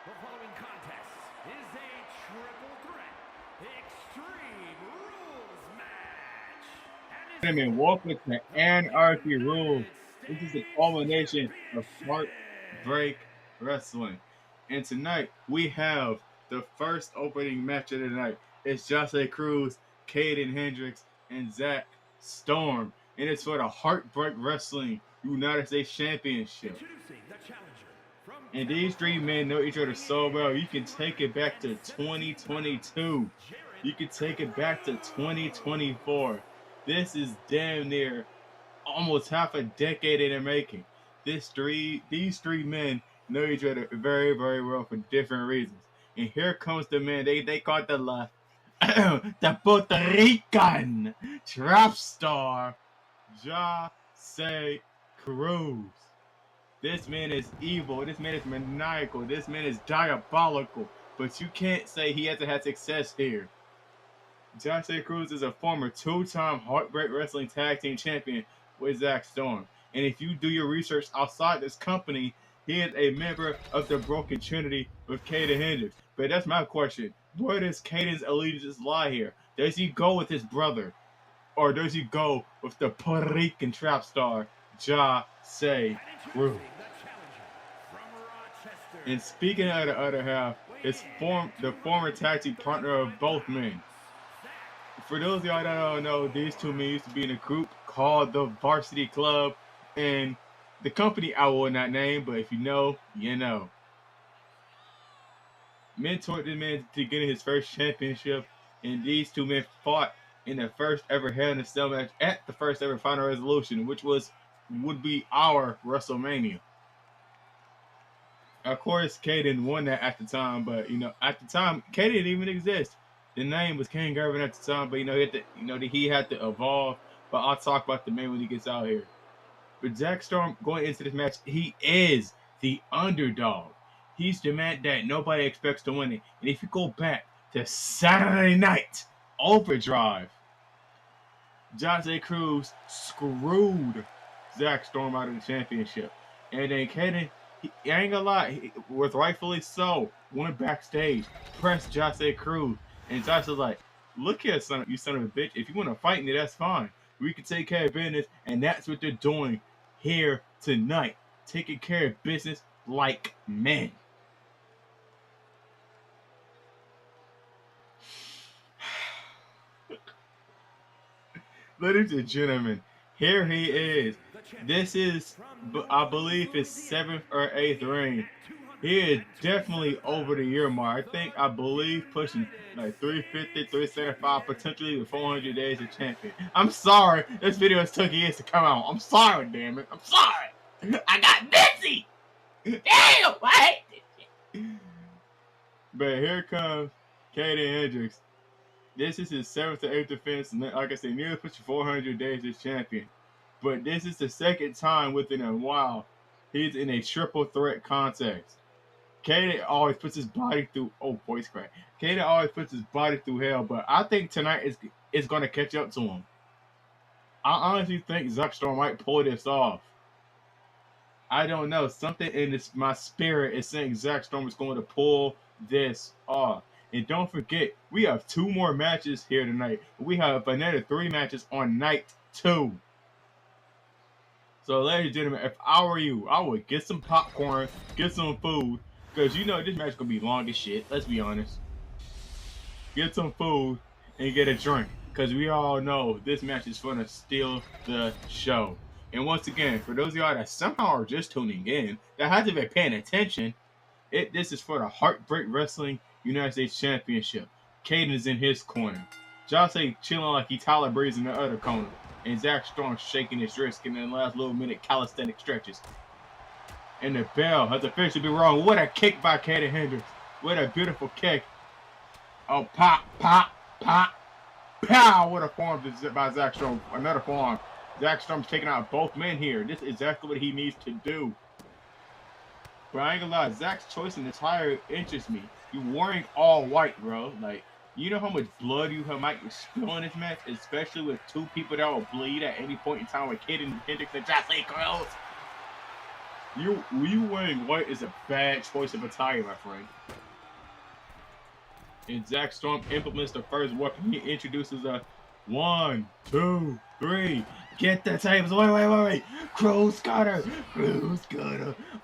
The following contest is a triple threat extreme rules match. And welcome to Anarchy Rules. This is the culmination of Heartbreak Wrestling. And tonight we have the first opening match of the night. It's Jose Cruz, Caden Hendricks, and Zach Storm. And it's for the Heartbreak Wrestling United States Championship. Introducing the challenger from And these three men know each other so well. You can take it back to 2022. You can take it back to 2024. This is damn near almost half a decade in the making. These three men know each other very, very well for different reasons. And here comes the man they call it the Puerto Rican trap star, Jose Cruz. This man is evil. This man is maniacal. This man is diabolical. But you can't say he hasn't had success here. Jose Cruz is a former two-time Heartbreak Wrestling Tag Team Champion with Zach Storm. And if you do your research outside this company, he is a member of the Broken Trinity with Caden Hendricks. But that's my question. Where does Caden's allegiance lie here? Does he go with his brother? Or does he go with the Puerto Rican trap star, Jose Cruz? And speaking of the other half, it's the former tag team partner of both men. For those of y'all that don't know, these two men used to be in a group called the Varsity Club, and the company I will not name, but if you know, you know. Mentored this man to getting his first championship, and these two men fought in the first ever Hell in a Cell match at the first ever Final Resolution, which would be our WrestleMania. Of course, Caden won that at the time, but at the time, Caden didn't even exist. The name was King Gervin at the time, but he had to evolve. But I'll talk about the man when he gets out here. But Zach Storm going into this match, he is the underdog. He's the man that nobody expects to win it. And if you go back to Saturday Night Overdrive, Jose Cruz screwed Zach Storm out of the championship. And then Caden, I ain't gonna lie, he was rightfully so, went backstage, pressed Jose Cruz. And Josh was like, look here, you son of a bitch. If you want to fight me, that's fine. We can take care of business. And that's what they're doing here tonight. Taking care of business like men. Ladies and gentlemen, here he is. This is, I believe, his 7th or 8th reign. He is definitely over the year mark. I believe pushing like 350, 375, potentially with 400 days of champion. I'm sorry, this video took years to come out. I'm sorry, damn it. I'm sorry. I got busy. Damn, I hate this shit. But here comes Caden Hendricks. This is his 7th or 8th defense, and like I said, nearly pushing 400 days as champion. But this is the second time within a while he's in a triple threat contest. Caden always puts his body through voice crack. Caden always puts his body through hell, but I think tonight is going to catch up to him. I honestly think Zach Storm might pull this off. I don't know. Something in my spirit is saying Zach Storm is going to pull this off. And don't forget, we have 2 more matches here tonight. We have another 3 matches on night 2. So, ladies and gentlemen, if I were you, I would get some popcorn, get some food, because this match is going to be long as shit, let's be honest. Get some food and get a drink, because we all know this match is going to steal the show. And once again, for those of y'all that somehow are just tuning in, that hasn't been paying attention, this is for the Heartbreak Wrestling United States Championship. Caden is in his corner. Jose chilling like he Tyler Breeze in the other corner. And Zach Storm shaking his wrist in the last little minute calisthenic stretches. And the bell has officially been rung. What a kick by Caden Hendricks. What a beautiful kick. Oh, pop, pop, pop. Pow! What a form by Zach Storm. Another form. Zach Storm's taking out both men here. This is exactly what he needs to do. But I ain't gonna lie, Zach's choice in attire interests me. You wearing all white, bro. Like, you know how much blood you might spill in this match, especially with 2 people that will bleed at any point in time with Caden Hendricks and Jose Cruz. You wearing white is a bad choice of attire, my friend. And Zach Storm implements the first weapon. He introduces a 1, 2, 3. Get the tables. Wait. Cruise cutter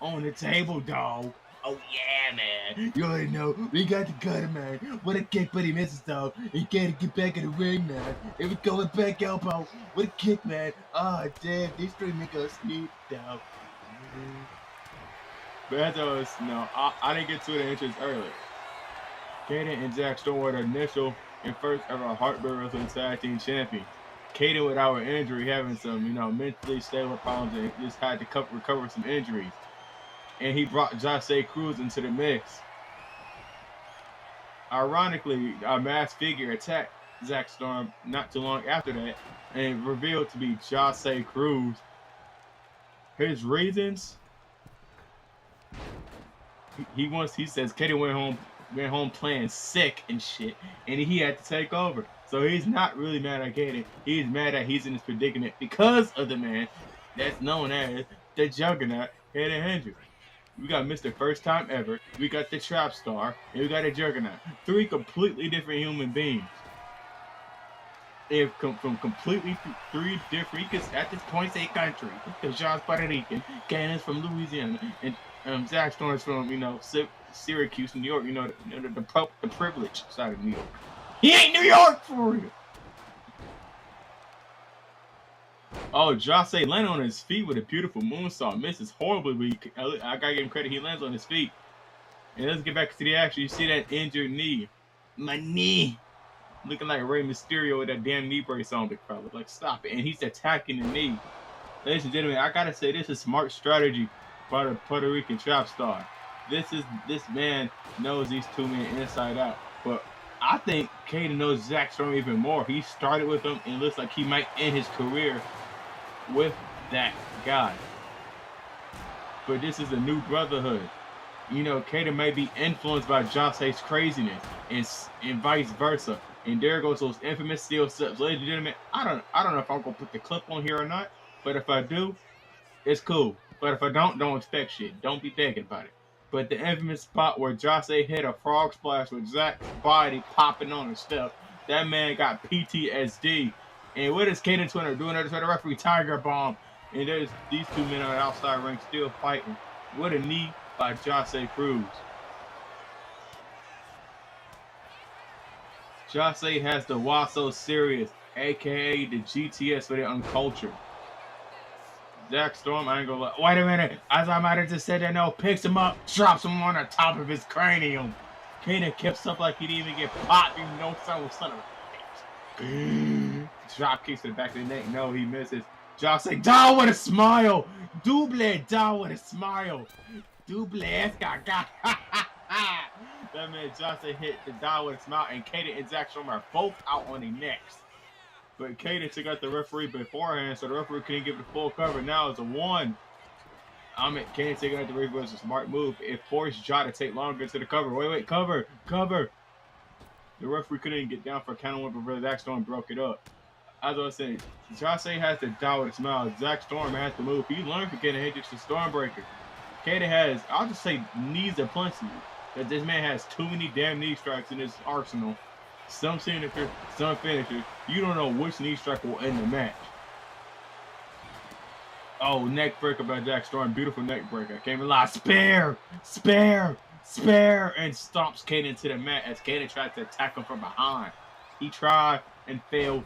on the table, dog. Oh yeah, man. You already know we got the cutter, man. What a kick, but he misses though. He can't get back in the ring, man. Here we go with back elbow. What a kick, man. Ah, damn. These three make us sneak down. But as I was, I didn't get to the entrance earlier. Caden and Zach Storm were the initial and first ever HRTBRK Wrestling Tag Team Champions. Caden, without an injury, having some, mentally stable problems and just had to recover some injuries. And he brought Jose Cruz into the mix. Ironically, a masked figure attacked Zach Storm not too long after that and revealed to be Jose Cruz. His reasons, he says Caden went home playing sick and shit, and he had to take over. So he's not really mad at Caden. He's mad that he's in this predicament because of the man that's known as the Juggernaut, Caden Hendricks. We got Mr. First Time Ever, we got the Trap Star, and we got the Juggernaut. 3 completely different human beings. From completely 3 different, you could at this point say country. Because John's Puerto Rican, Caden's from Louisiana, and Zach Storm's from, Syracuse, New York, the privileged side of New York. He ain't New York for real. Oh, Jose landed on his feet with a beautiful moonsault. Misses horribly, but I gotta give him credit. He lands on his feet. And let's get back to the action. You see that injured knee. My knee. Looking like Rey Mysterio with that damn knee brace on, big fella. Like, stop it. And he's attacking the knee. Ladies and gentlemen, I gotta say, this is smart strategy by the Puerto Rican Trap Star. This man knows these 2 men inside out. But I think Caden knows Zach Storm even more. He started with him and looks like he might end his career with that guy. But this is a new brotherhood. Caden may be influenced by Jose's craziness and vice versa. And there goes those infamous steel steps. Ladies and gentlemen, I don't know if I'm gonna put the clip on here or not. But if I do, it's cool. But if I don't expect shit. Don't be begging about it. But the infamous spot where Jose hit a frog splash with Zach's body popping on the step, that man got PTSD. And what is Caden Twinner doing? There's the referee Tiger Bomb. And there's these 2 men on the outside ring still fighting. What a knee by Jose Cruz. Jose has the Why So Serious, aka the GTS for the uncultured. Zach Storm, I ain't gonna lie. Wait a minute. As I might have just said that, no, picks him up, drops him on the top of his cranium. Caden kept up like he didn't even get popped, even though son of a bitch. Drop kicks to the back of the neck. No, he misses. Josh say, down with a smile. Double down with a smile. Double gaga. That man Josh hit the down with a smile, and Caden and Zach Storm are both out on the necks. But Caden took out the referee beforehand, so the referee couldn't give it a full cover. Now it's a 1. Caden taking out the referee was a smart move. It forced Jai to take longer to the cover. Wait, cover. The referee couldn't get down for a count of 1, but Zach Storm broke it up. As I was saying, Jose has to die with a smile. Zach Storm has to move. He learned from Caden Hendricks the Stormbreaker. Caden has, I'll just say, needs aplenty. That this man has too many damn knee strikes in his arsenal. Some signature, some finisher. You don't know which knee strike will end the match. Oh, neck breaker by Zach Storm. Beautiful neck breaker. Came in live. Spare, and stomps Caden to the mat as Caden tried to attack him from behind. He tried and failed.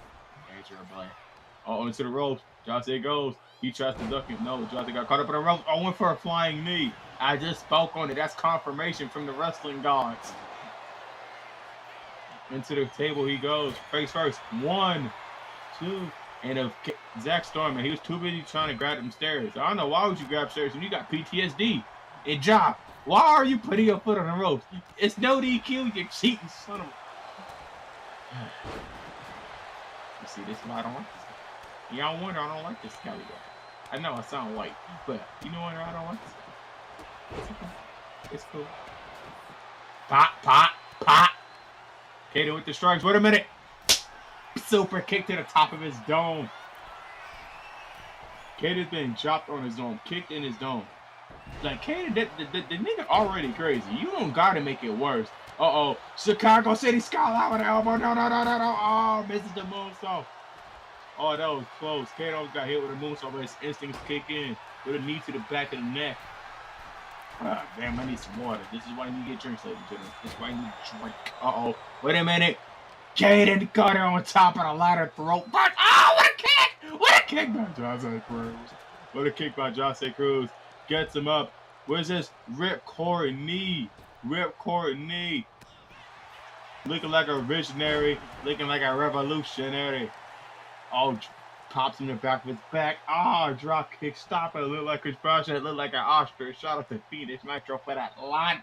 Oh, into the ropes. Jose goes. He tries to duck it. No, Jose got caught up in the ropes. I went for a flying knee. I just spoke on it. That's confirmation from the wrestling gods. Into the table he goes. Face first. 1, 2. And if Zach Storm, man, he was too busy trying to grab them stairs. I don't know. Why would you grab stairs when you got PTSD? And Ja, why are you putting your foot on the ropes? It's no DQ. You cheating son of a... You see, this is why I don't like this guy. Y'all wonder I don't like this guy. I know I sound white, but you know what? I don't like this guy. It's okay. It's cool. Pop. Caden with the strikes. Wait a minute. Super kick to the top of his dome. Caden's been dropped on his dome. Kicked in his dome. like Kaden, the nigga already crazy. You don't gotta make it worse. Chicago City Skyline with an elbow. No. Oh, misses the moonsault. Oh, that was close. Kaden almost got hit with a moonsault, but his instincts kick in with a knee to the back of the neck. Damn, I need some water. This is why you need to get drinks, ladies and gentlemen. This is why you need to drink. Wait a minute. Kaden got her on top of the ladder throat. But, what a kick! What a kick by Jose Cruz. What a kick by Jose Cruz. Gets him up. Where's this? Ripcord knee. Ripcord knee. Looking like a visionary. Looking like a revolutionary. Oh, pops him in the back of his back. Drop kick. Stop it. Look like Chris Brown. It looked like an ostrich. Shout out to Phoenix Nitro for that line.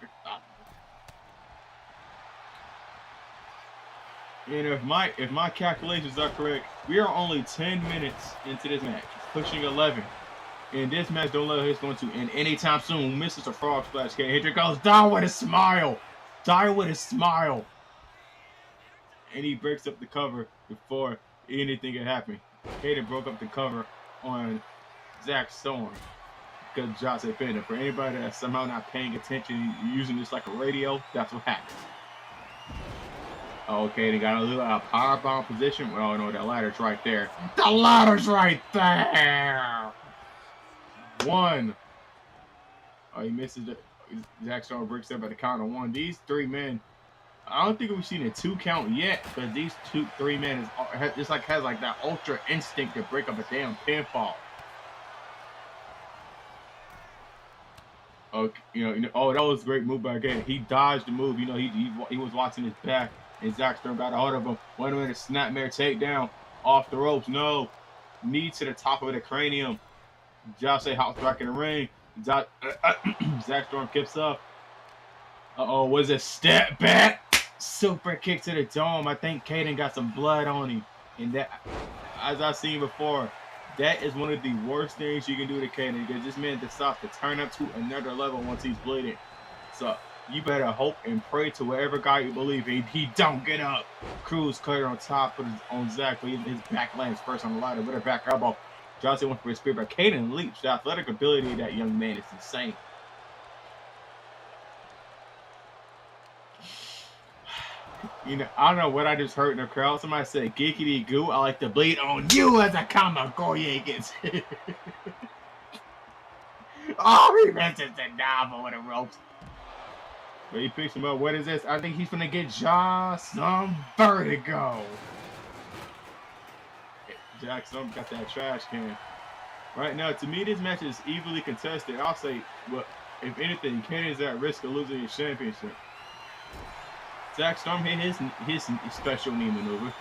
And if my calculations are correct, we are only 10 minutes into this match, pushing 11. And this match don't look like it's going to end anytime soon. Misses a frog splash. Here goes down with a smile. Die with a smile. And he breaks up the cover before anything can happen. Kaden broke up the cover on Zach Storm because Jose pinned him. For anybody that's somehow not paying attention, using this like a radio, that's what happened. Okay, they got a little powerbomb position. Oh no, that ladder's right there. The ladder's right there. One. Oh, he misses it. Zach Storm breaks up at the count of one. These three men, I don't think we've seen a 2 count yet, because these 3 men has like that ultra instinct to break up a damn pinfall. Okay, that was a great move by Kaden. He dodged the move. He was watching his back. And Zach Storm got a hold of him. 1 minute snapmare takedown off the ropes. No. Knee to the top of the cranium. Jose hops back in the ring. Zach Storm kicks up. Was it step back? Super kick to the dome. I think Kaden got some blood on him. And that, as I've seen before, that is one of the worst things you can do to Kaden, because this man decides to turn up to another level once he's bleeding. So you better hope and pray to whatever guy you believe in. He don't get up. Cruz clear on top on Zach, but his back lands first on the ladder with a back elbow. Johnson went for his spear, but Kaden leaps. The athletic ability of that young man is insane. I don't know what I just heard in the crowd. Somebody said, "Giggity goo, I like to bleed on you as a Kamagoye gets hit." He misses the novel with the ropes. But he picks him up. What is this? I think he's gonna get just some vertigo. Jackson got that trash can. Right now, to me, this match is evenly contested. I'll say, well, if anything, Kaden's at risk of losing his championship. Zach Storm hit his special knee maneuver.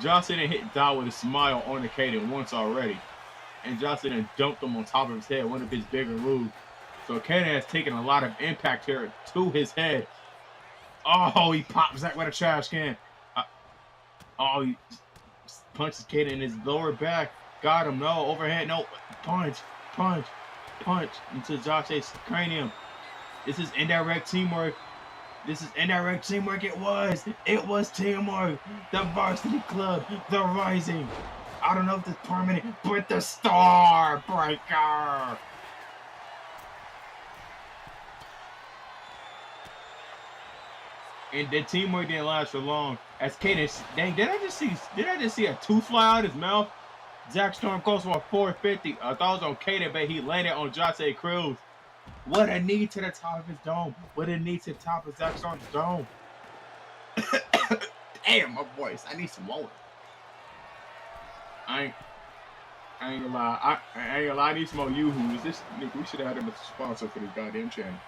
Johnson hit Dow with a smile on the Kaden once already. And Johnson dumped him on top of his head, one of his bigger moves. So Kaden has taken a lot of impact here to his head. He pops Zach with a trash can. He punches Kaden in his lower back. Got him. No, overhead. No, punch into Joshua's cranium. This is indirect teamwork. It was teamwork. The Varsity Club, the Rising. I don't know if it's permanent, but the Star Breaker. And the teamwork didn't last for long. As Kaden, dang, did I just see a tooth fly out his mouth? Zach Storm goes for a 450. I thought it was on Kaden, but he landed on Jose Cruz. What a knee to the top of his dome. What a knee to the top of Zach Storm's dome. Damn, my voice. I need some water. I ain't gonna lie. I need some more Yoo-Hoos. We should have had him as a sponsor for this goddamn channel.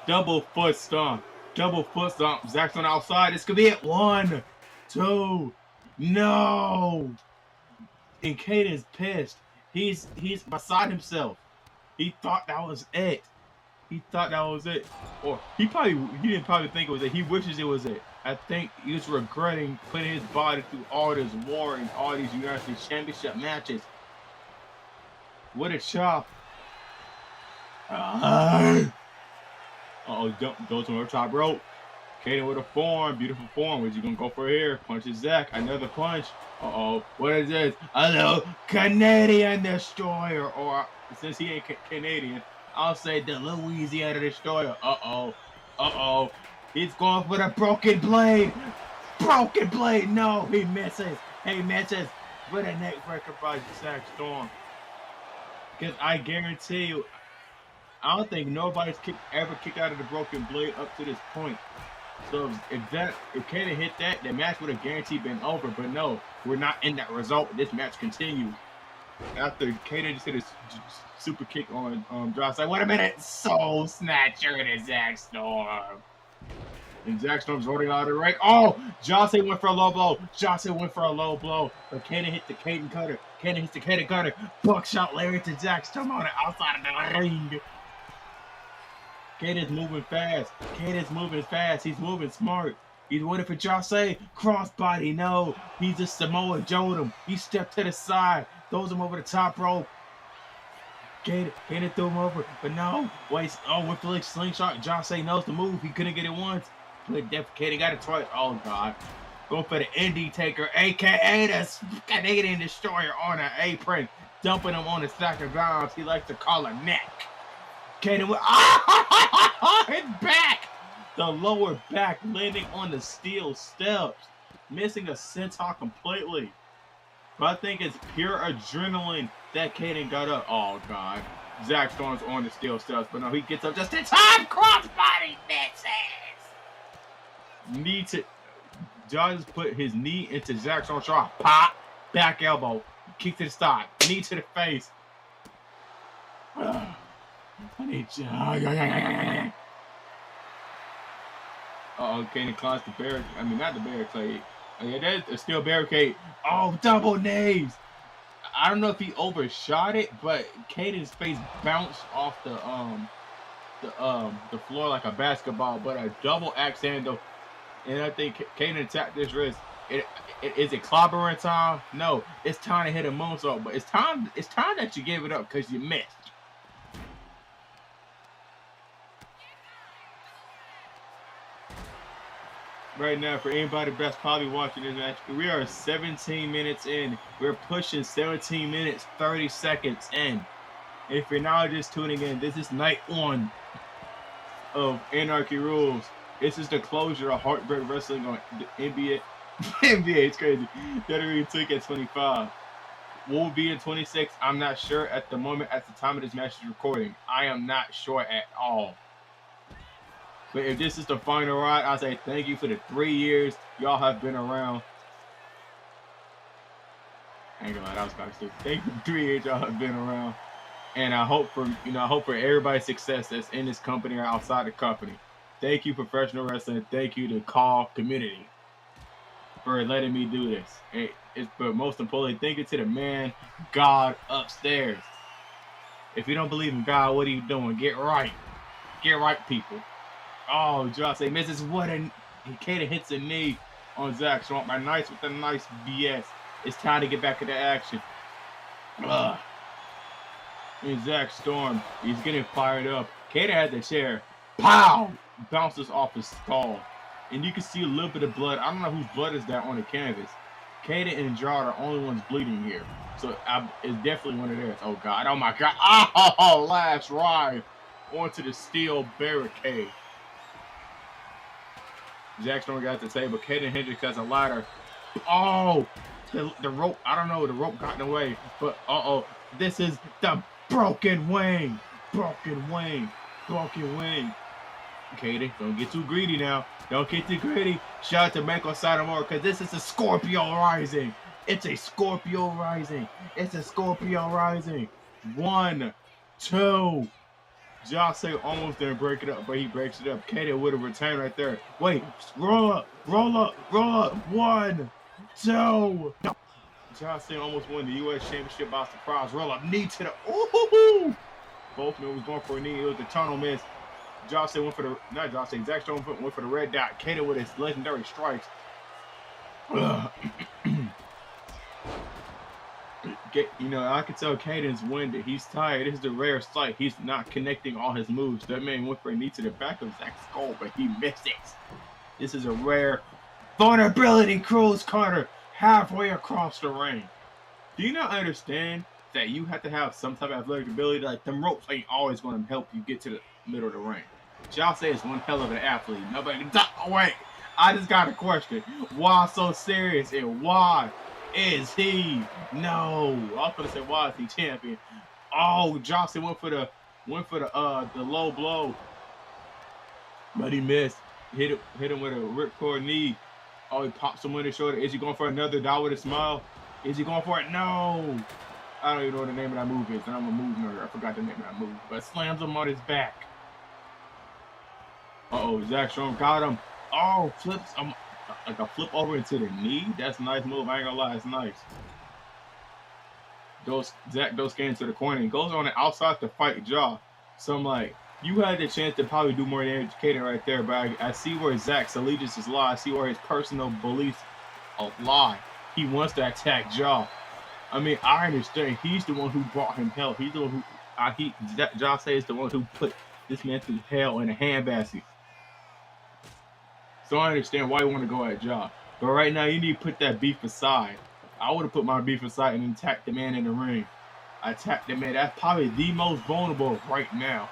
Double foot stomp. Zach Storm outside. This could be it. 1, 2. No. And Kaden's pissed. He's beside himself. He thought that was it. Or he didn't probably think it was it. He wishes it was it. I think he was regretting putting his body through all this war and all these United States Championship matches. What a chop. Goes on the top rope. Kaden with a form, beautiful form. What's he gonna go for here? Punches Zach, another punch. Uh-oh, what is this? A little Canadian Destroyer, or since he ain't Canadian, I'll say the Louisiana Destroyer. Uh-oh. He's going for the broken blade. Broken blade, no, he misses. With a neck breaker by Zach Storm. Because I guarantee you, I don't think nobody's ever kicked out of the broken blade up to this point. So if Kaden hit that, the match would have guaranteed been over. But no, we're not in that result. This match continues. After Kaden just hit a super kick on Josh, like, wait a minute, Soul Snatcher to Zach Storm. And Zach Storm's rolling out of the ring. Oh, Josh went for a low blow. But Kaden hit the Kaden cutter. Buckshot lariat to Zach Storm on the outside of the ring. Kaden's moving fast. He's moving smart. He's waiting for Jose. Crossbody, no. He's a Samoa Joe him. He stepped to the side. Throws him over the top rope. Kaden threw him over, but no. Wait, with the slingshot, Jose knows the move. He couldn't get it once. But Kaden got it twice. Oh, God. Go for the Indie Taker, a.k.a. the Canadian Destroyer on an apron. Dumping him on a stack of grounds. He likes to call a neck. Kaden with his back, the lower back landing on the steel steps, missing a senton completely. But I think it's pure adrenaline that Kaden got up. Oh God, Zach Storm's on the steel steps, but no, he gets up just in time. Crossbody misses. John put his knee into Zach Storm's jaw. Pop, back elbow, kick to the side, knee to the face. I need you. Kaden climbs the barricade. I mean, not the barricade. Yeah, that's a steel barricade. Oh, double knees. I don't know if he overshot it, but Kaden's face bounced off the floor like a basketball, but a double axe handle. And I think Kaden tapped his wrist. Is it clobbering time? No, it's time to hit a moonsault, but it's time that you give it up because you missed. Right now, for anybody that's probably watching this match, we are 17 minutes in. We're pushing 17 minutes, 30 seconds in. If you're now just tuning in, this is night 1 of Anarchy Rules. This is the closure of Heartbreak Wrestling on the NBA. NBA, it's crazy. WWE took at 25. Will be in 26. I'm not sure at the moment, at the time of this match is recording. I am not sure at all. But if this is the final ride, I say thank you for the 3 years y'all have been around. I ain't gonna lie, that was kind of stupid. Thank you for 3 years y'all have been around, and I hope for everybody's success that's in this company or outside the company. Thank you, professional wrestling. Thank you to Call community for letting me do this. But most importantly, thank you to the man, God upstairs. If you don't believe in God, what are you doing? Get right, people. Oh, Josh misses. Kaden hits a knee on Zach Storm. Nice with a nice BS. It's time to get back into action. And Zach Storm, he's getting fired up. Kaden has the chair. Pow! Bounces off his skull. And you can see a little bit of blood. I don't know whose blood is that on the canvas. Kaden and Gerard are the only ones bleeding here. So it's definitely one of theirs. Oh, God. Oh, my God. Oh, last ride onto the steel barricade. Zach Storm got the table. Kaden Hendricks has a ladder. Oh, the rope. I don't know. The rope got in the way. But, this is the broken wing. Kaden, don't get too greedy now. Don't get too greedy. Shout out to Mako Satomura because this is a Scorpio Rising. It's a Scorpio Rising. 1, 2. Josh almost didn't break it up, but he breaks it up. Kaden would have returned right there. Wait, roll up. 1, 2. Josh almost won the U.S. Championship by surprise. Roll up, knee to the. Ooh! Both men was going for a knee. It was the tunnel miss. Zach Storm went for the red dot. Kaden with his legendary strikes. I can tell Kaden's winded. He's tired. This is the rare sight. He's not connecting all his moves. That man went for a knee to the back of Zach's skull, but he missed it. This is a rare vulnerability cruise cutter halfway across the ring. Do you not understand that you have to have some type of athletic ability? Like, them ropes ain't always going to help you get to the middle of the ring. Jose is one hell of an athlete. Nobody can talk away. I just got a question. Why so serious? And why is he? No. I was going to say, why is he champion? Oh, Jose went for the low blow. But he missed. Hit him with a ripcord knee. Oh, he pops him on his shoulder. Is he going for another dive with a smile? Is he going for it? No. I don't even know what the name of that move is, and I'm a move nerd. I forgot the name of that move. But slams him on his back. Uh-oh, Zach Storm got him. Oh, flips him. Like a flip over into the knee. That's a nice move. I ain't gonna lie, it's nice. Zach goes into the corner and goes on the outside to fight Jaw. So I'm like, you had the chance to probably do more damage to Kaden right there, but I see where Zach's allegiances lie. I see where his personal beliefs lie. He wants to attack Jaw. I mean, I understand. He's the one who brought him hell. He's the one who Josh is the one who put this man through hell in a handbasket. So I understand why you want to go at Jaw. But right now, you need to put that beef aside. I would have put my beef aside and attacked the man in the ring. I attacked the man. That's probably the most vulnerable right now.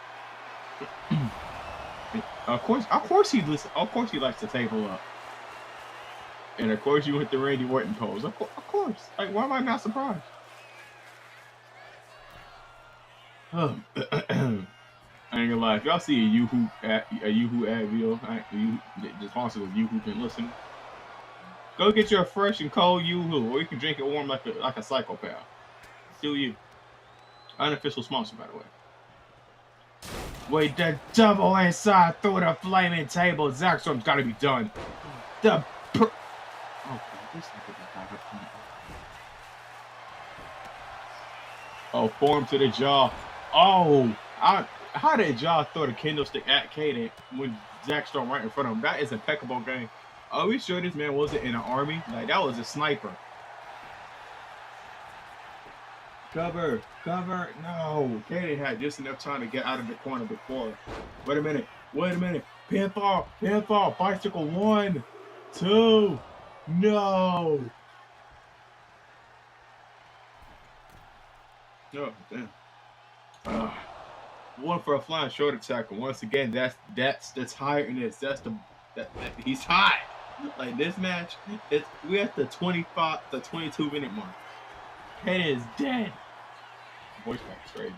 Of course he likes to table up. And of course you went the Randy Orton pose. Of course. Like, why am I not surprised? I ain't gonna lie. If y'all see a Yoo-Hoo ad video, just sponsor with Yoo-Hoo been listening, go get your fresh and cold Yoo-Hoo, or you can drink it warm like a psychopath. Do you? Unofficial sponsor, by the way. Wait, the double inside through the flaming table. Zach Storm's got to be done. Oh, form to the jaw. Oh, how did Jaw throw the candlestick at Kaden when Zach Storm right in front of him? That is impeccable game. Are we sure this man wasn't in the army? Like, that was a sniper. Cover. No. Kaden had just enough time to get out of the corner before. Wait a minute. Pinfall. Bicycle 1, 2. No. Oh, damn. One for a flying shoulder tackle. Once again, that's the tiredness. He's tired. Like, this match, we're at the 22-minute mark. Kaden is dead. Voice crack's crazy.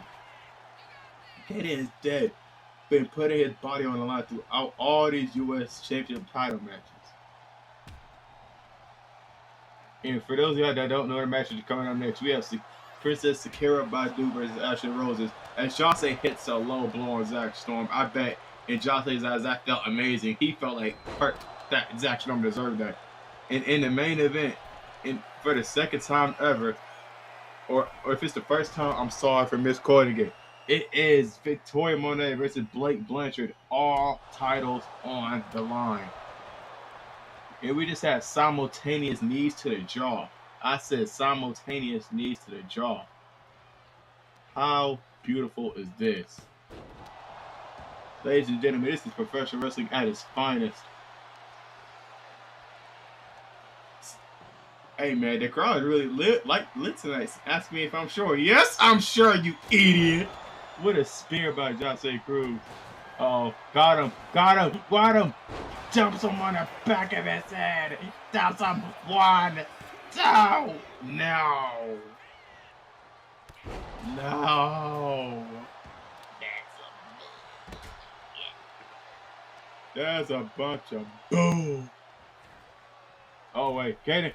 Kaden is dead. Been putting his body on the line throughout all these U.S. Championship title matches. And for those of y'all that don't know, the matches are coming up next. We have Princess Sakura Badu versus Ashley Roses. As Jose hits a low blow on Zach Storm, I bet in Jose's eyes that felt amazing. He felt like that Zach Storm deserved that. And in the main event, for the second time ever, or if it's the first time, I'm sorry for misquoting it. It is Victoria Monet versus Blake Blanchard. All titles on the line. And we just had simultaneous knees to the jaw. I said simultaneous knees to the jaw. How beautiful is this? Ladies and gentlemen, this is professional wrestling at its finest. Hey man, the crowd is really lit tonight. Ask me if I'm sure. Yes, I'm sure, you idiot. What a spear by Jose Cruz. Oh, got him. Jumps him on the back of his head. That's a 1, 2. No. That's a bunch of boom. Oh wait, Kaden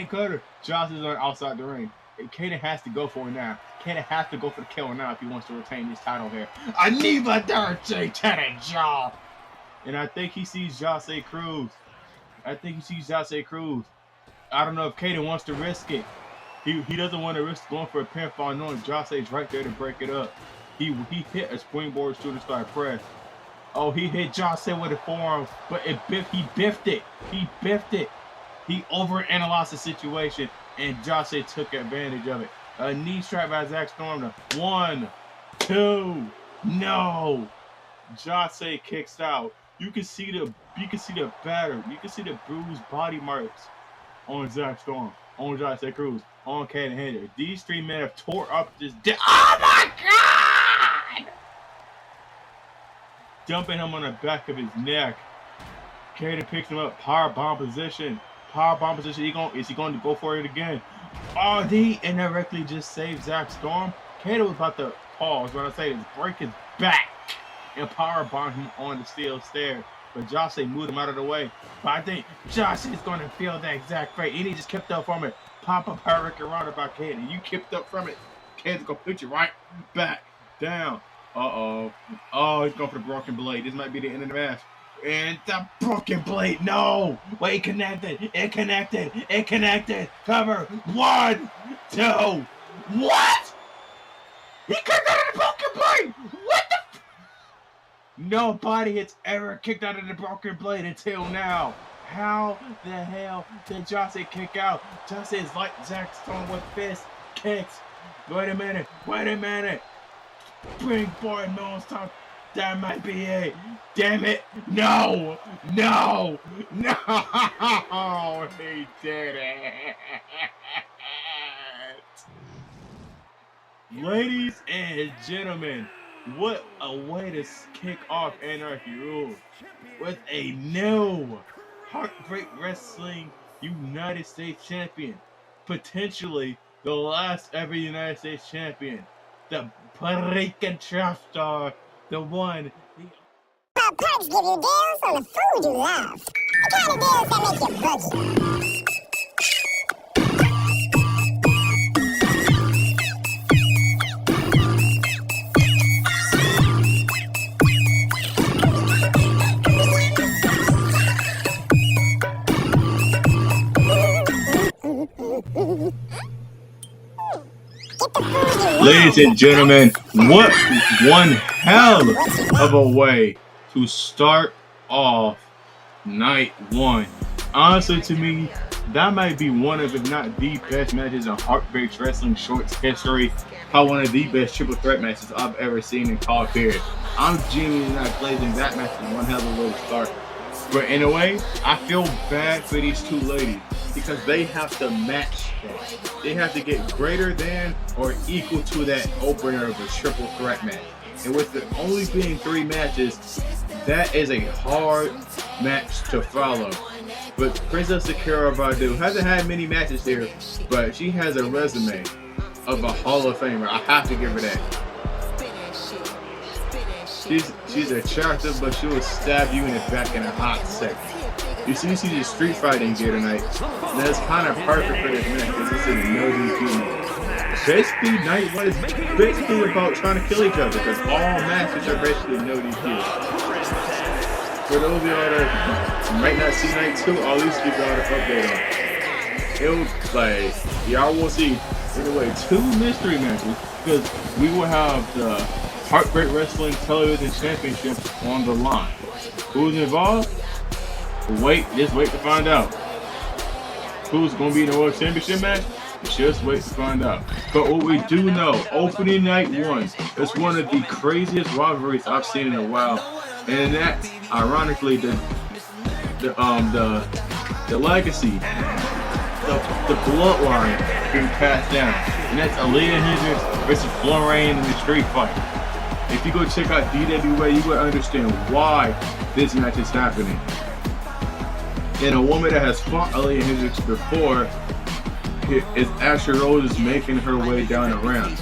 Cutter. Josh is on outside the ring. Kaden has to go for it now. Kaden has to go for the kill now if he wants to retain this title here. Aniva Dirty to the jaw. And I think he sees Jose Cruz. I don't know if Kaden wants to risk it. He doesn't want to risk going for a pinfall knowing Jose's right there to break it up. He hit a springboard shooting star press. Oh, he hit Jose with a forearm, but he biffed it. He overanalyzed the situation, and Jose took advantage of it. A knee strap by Zach Storm. 1, 2. No. Jose kicks out. You can see the batter. You can see the bruised body marks on Zach Storm, on Josh Cruz, on Caden Hendricks. These three men have tore up this. Oh my God! Dumping him on the back of his neck. Caden picks him up. Power bomb position. Power bomb position. Is he going to go for it again? Oh, he indirectly just saved Zach Storm. Caden was about to pause when I say this, break his back and power bomb him on the steel stair. But Josh moved him out of the way. But I think Josh is going to feel that exact fate. And he just kept up from it. Pop up hurricane around about Caden. You kept up from it. Caden's going to put you right back down. Uh-oh. Oh, he's going for the broken blade. This might be the end of the match. And the broken blade. No. Wait, it connected. It connected. It connected. Cover. 1, 2. What? He kicked out of the broken blade. What the? Nobody has ever kicked out of the broken blade until now. How the hell did Johnson kick out? Johnson is like Zach Stone with fist kicks. Wait a minute. Wait a minute. Bring forward non-stop. That might be it. Damn it. No. No. No. He did it. Ladies and gentlemen, what a way to kick off Anarchy Rulez with a new Heartbreak Wrestling United States champion. Potentially the last ever United States champion. The Puerto Rican trap star. The one. Well, perks give you deals on the food you love. The kind of deals that make you boogie. Ladies and gentlemen, what one hell of a way to start off night one. Honestly, to me, that might be one of, if not the best matches in Heartbreak Wrestling Shorts history. Probably one of the best triple threat matches I've ever seen in call period. I'm genuinely not glazing that match is one hell of a way to start. But in a way, I feel bad for these two ladies because they have to match that. They have to get greater than or equal to that opener of a triple threat match. And with it only being 3 matches, that is a hard match to follow. But Princess Akira Badu hasn't had many matches here, but she has a resume of a Hall of Famer. I have to give her that. She's attractive, but she will stab you in the back in a hot second. You see, she's in street fighting gear tonight. And that's kind of perfect for this match because this is no DQ. Basically, night one is basically about trying to kill each other because all matches are basically no DQ. For those of y'all that might not see night 2, I'll at least give y'all the update on it. It was like, y'all will see, anyway, 2 mystery matches because we will have the Heartbreak Wrestling Television Championship on the line. Who's involved? Just wait to find out. Who's going to be in the World Championship match? Just wait to find out. But what we do know, opening night 1 is one of the craziest rivalries I've seen in a while, and that's ironically the legacy, the bloodline being passed down, and that's Aaliyah Hendricks versus Florane in the street fight. If you go check out DWA, you will understand why this match is happening. And a woman that has fought Aaliyah Hendricks before is Ashley Rose making her way down the ramp.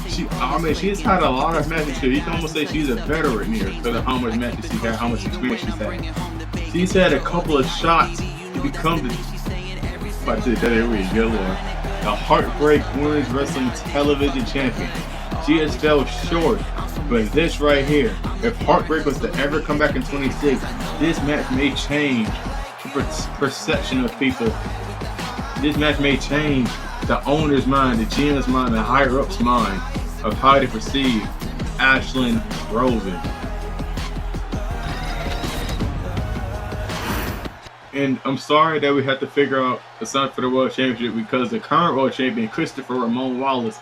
She's had a lot of matches here. You can almost say she's a veteran here because of how much matches she's had, how much experience she's had. She's had a couple of shots to become the Heartbreak Women's Wrestling Television Champion. She has fell short, but this right here, if Heartbreak was to ever come back in 26, this match may change the perception of people. This match may change the owner's mind, the GM's mind, the higher-up's mind of how to perceive Ashlyn Rosen. And I'm sorry that we had to figure out the sign for the World Championship because the current World Champion, Christopher Ramon Wallace,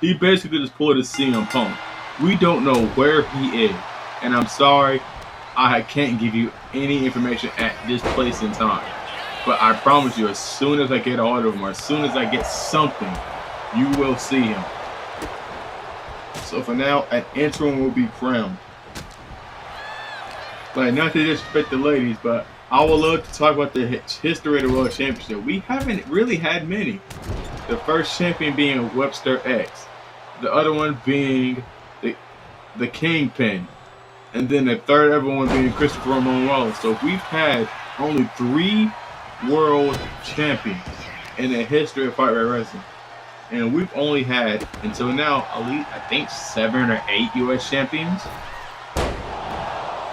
he basically just pulled a CM Punk. We don't know where he is. And I'm sorry, I can't give you any information at this place in time. But I promise you, as soon as I get a hold of him, or as soon as I get something, you will see him. So for now, an interim will be crowned. Like, not to disrespect the ladies, but I would love to talk about the history of the World Championship. We haven't really had many. The first champion being Webster X. The other one being the Kingpin. And then the third ever one being Christopher Ramon Wallace. So we've had only 3 world champions in the history of Fight Right Wrestling. And we've only had, until now, at least, I think, 7 or 8 U.S. champions.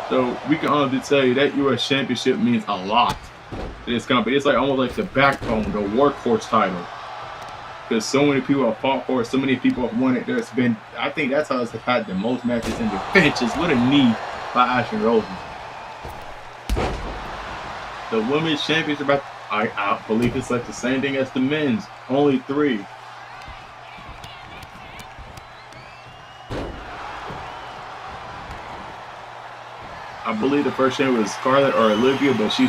So we can honestly tell you that U.S. championship means a lot to this company. It's like almost like the backbone, the workhorse title. Because so many people have fought for it, so many people have won it. There's been, I think that's how it's had the most matches in the benches. What a knee by Ashley Rosen. The women's championship, I believe it's like the same thing as the men's. Only 3. I believe the first champion was Scarlett or Olivia, but she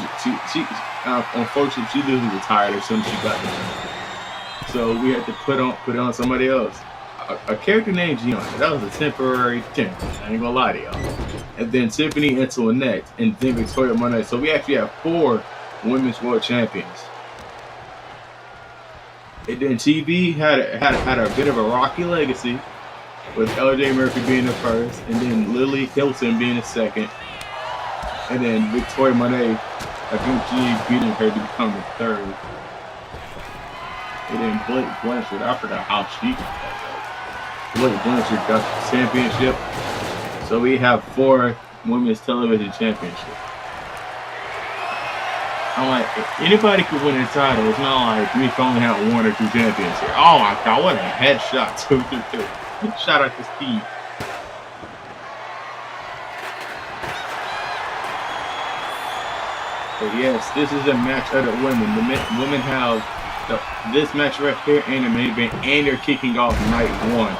unfortunately she literally retired as soon as she got there. So we had to put on somebody else. A character named Gianna. That was a temporary champion. I ain't gonna lie to y'all. And then Tiffany Antoinette, and then Victoria Monet. So we actually have 4 women's world champions. And then TV had a bit of a rocky legacy, with LJ Murphy being the first, and then Lily Hilton being the second, and then Victoria Monet eventually beating her to become the third. And then Blake Blanchard, I forgot how she got that. Blake Blanchard got the championship. So we have 4 women's television championships. I'm like, if anybody could win a title, it's not like we only have 1 or 2 champions here. Oh my God, what a headshot, 2-2-2. Shout out to Steve. But yes, this is a match of the women. The women have this match right here and the main event, and they're kicking off night 1.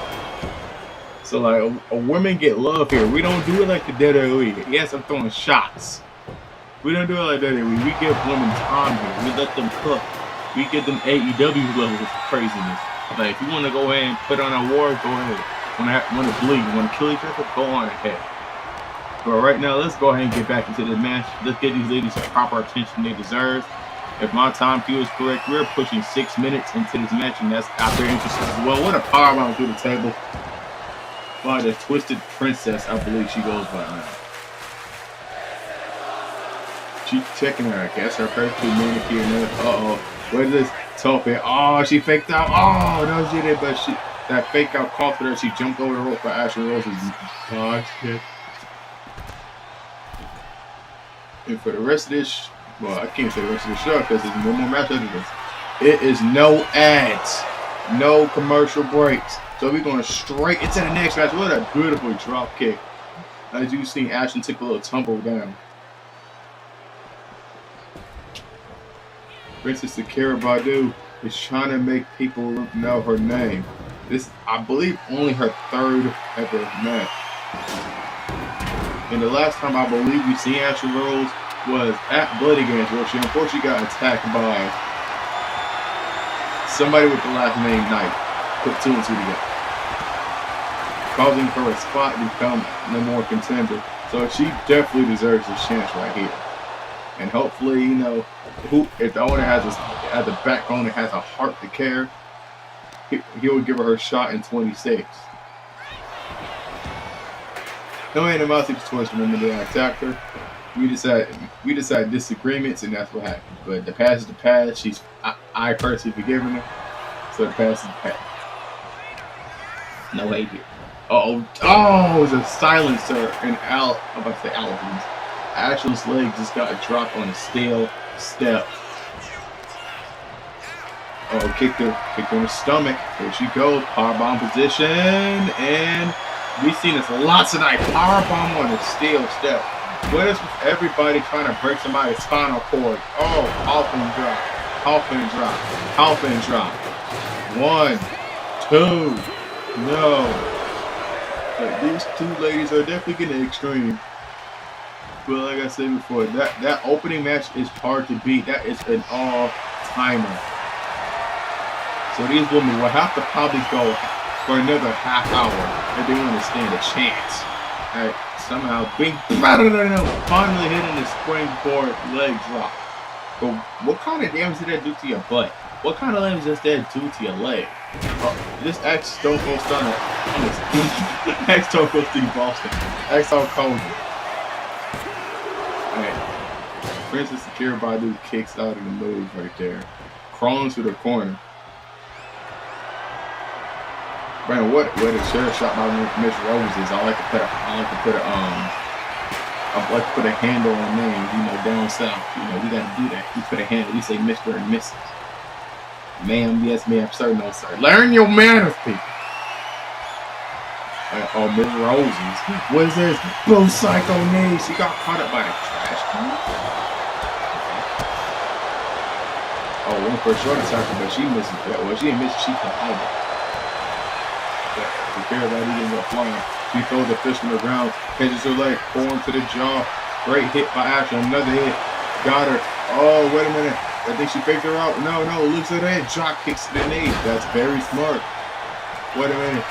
So like, a women get love here. We don't do it like the WWE. Yes, I'm throwing shots. We don't do it like WWE. We give women time here. We let them cook. We give them AEW levels of craziness. Like, if you want to go ahead and put on a war, go ahead. Want to bleed, want to kill each other, go on ahead. But right now, let's go ahead and get back into the match. Let's get these ladies the proper attention they deserve. If my time feels correct, we're pushing 6 minutes into this match, and that's out there interesting as well. What a powerbomb through the table by the Twisted Princess, I believe she goes by now. She's checking her, I guess. Her perfectly manicured. Uh-oh. What is this? Tope. Oh, she faked out. Oh, no, she did, but that fake out cost her. She jumped over the rope for Ashley Rose's dodge kick. And for the rest of this, well, I can't say the rest of the show because there's one more match after this. It is no ads, no commercial breaks. So we're going straight into the next match. What a beautiful drop kick. As you see, Ashley took a little tumble down. Princess Akira Badu is trying to make people know her name. This, I believe, only her 3rd ever match. And the last time I believe we seen Ashley Rose was at Bloody Games, where she unfortunately got attacked by somebody with the last name Knight. Put 2 and 2 together, causing her a spot to become no more contender. So she definitely deserves this chance right here. And hopefully, you know, if the owner has a backbone that has a heart to care, he will give her shot in 26. No animosity towards the women that attacked her. We decide disagreements, and that's what happens. But the past is the past. I personally forgiven her, so the past is the past. No hate here. Oh, it was a silencer, and I'm about to say Alvin's. Ashley's leg just got dropped on a steel step. Oh, kicked her in the stomach. There she goes. Powerbomb position, and we've seen this lots tonight. Powerbomb on a steel step. What is with everybody trying to break somebody's spinal cord? Oh, off and drop, off and drop, off and drop. 1, 2, no. But these 2 ladies are definitely getting extreme. But like I said before, that opening match is hard to beat. That is an all-timer. So these women will have to probably go for another half hour if they want to stand a chance. All right, somehow, finally hitting the springboard leg drop. But what kind of damage did that do to your butt? What kind of damage does that do to your leg? This ex Stone Cold Stunner, ex Stone Cold Steve Boston, ex Hulk Hogan. Alright, Princess Akira Badu kicks out of the move right there, crawling to the corner. Man, what a chair shot by Miss Rose is. I like to put a handle on names, you know, down south. You know, we gotta do that. We put a handle, we say Mr. and Mrs. Ma'am, yes, ma'am, sir, no, sir. Learn your manners, people. Oh, Miss Roses. What is this? Both psycho knees. She got caught up by the trash can. Oh, one for a short attack, but she misses that. Well, she didn't miss, she collided. The care that he didn't go flying. She throws the fish on the ground, catches her leg, forward to the jaw. Great hit by Ashley. Another hit. Got her. Oh, wait a minute. I think she faked her out. No, looks at that. Drop kicks to the knee. That's very smart. Wait a minute.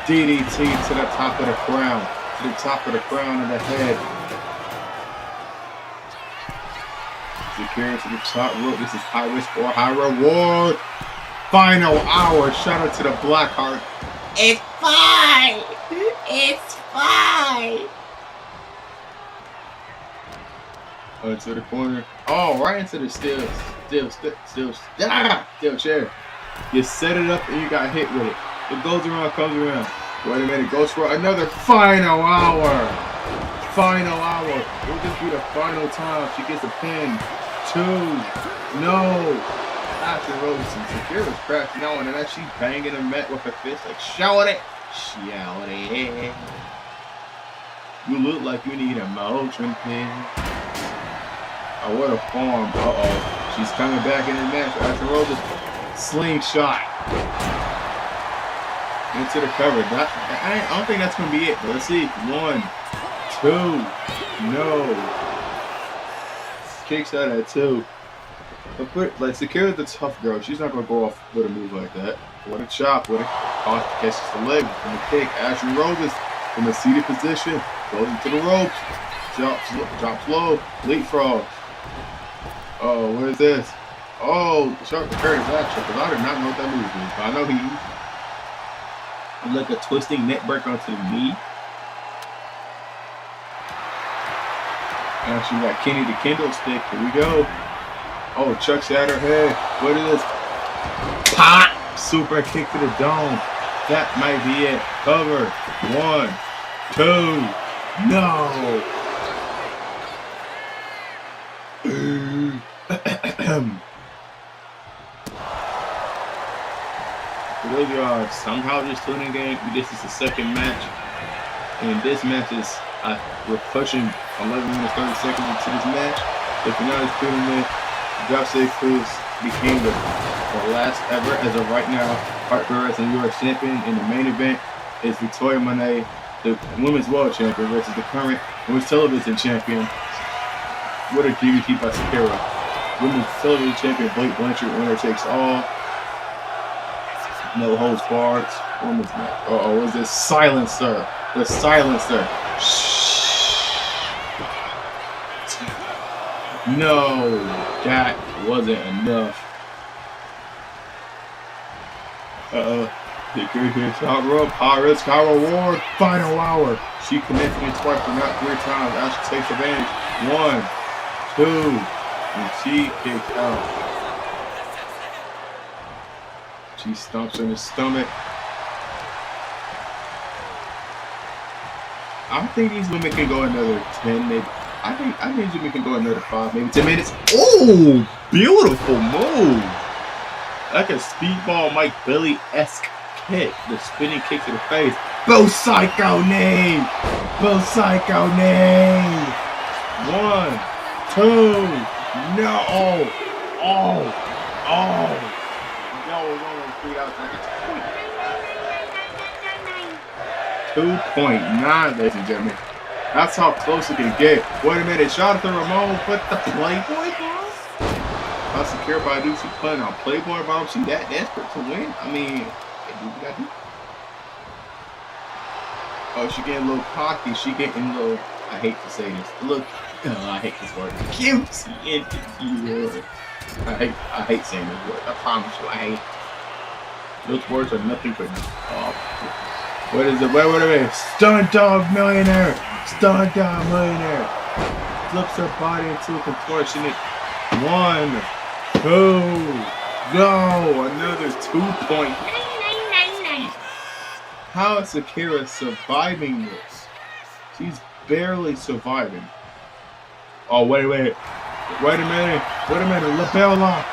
DDT to the top of the crown. To the top of the crown of the head. Secure to the top rope. This is high risk or high reward. Final hour. Shout out to the Blackheart. It's fine. It's fine. To the corner. Oh, right into the steel chair. You set it up and you got hit with it. It goes around, comes around. Wait a minute. Goes for another final hour. Final hour. Will this be the final time she gets a pin? 2. No. After Rosen, Sakura was crashing out and then she's banging the mat with her fist like, shout it. You look like you need a Motrin pin. Oh, what a form. Uh-oh. She's coming back in the match. After Rosen, slingshot. Into the cover. I don't think that's going to be it. But let's see. 1, 2. No. Kicks out at 2. Like, Sakura's the tough girl. She's not going to go off with a move like that. What a chop. What a toss. Catches the leg from the kick. Ashley Roses from a seated position. Goes into the ropes. Drops low. Leapfrog. Oh, what is this? Oh, Shark prepared his action because I did not know what that move is. But I know he used like a twisting neck break onto the knee. Now she got Kenny the Kendo stick. Here we go. Oh, Chuck's at her head. What is this? Pop! Super kick to the dome. That might be it. Cover. 1, 2. No! For those of y'all somehow just tuning in, this is the second match. And this match is, we're pushing 11 minutes 30 seconds into this match. If you're not tuning in, Jose Cruz became the last ever, as of right now, Hardcore Wrestling US Champion. In the main event is Victoria Monet, the Women's World Champion, versus the current Women's Television Champion. What a DDT by Sakura. Women's Television Champion Blake Blanchard, winner takes all. No holds barred. Women's match. Uh-oh, what's this? Silencer. The Silencer. No, that wasn't enough. The good hit, top rope, high risk, high reward, final hour. She connected it twice, but not 3 times. Ashley takes advantage. 1, 2, and she kicks out. She stomps in the stomach. I think these women can go another 10, maybe. I think we can go another 5, maybe 10 minutes. Oh, beautiful move. Like a speedball Mike Billy-esque kick. The spinning kick to the face. Bo Psycho name. Bo Psycho name. 1, 2. No. Oh. That was only 3 out of 2.9, ladies and gentlemen. That's how close it can get. Wait a minute, Jonathan Ramon put the Playboy bomb? How secure by do she putting on Playboy bomb? She that desperate to win? I mean, they do what I do. Oh, she getting a little cocky. She getting a little, I hate to say this. Look, I hate this word. Cutesy into you. I hate saying this word. I promise you, I hate it. Those words are nothing but what is it? Wait a minute. Stunt dog millionaire. Stunt dog millionaire. Flips her body into a contortionist. 1, 2, go. Another 2 point. How is Akira surviving this? She's barely surviving. Oh, wait a minute. Lapel lock.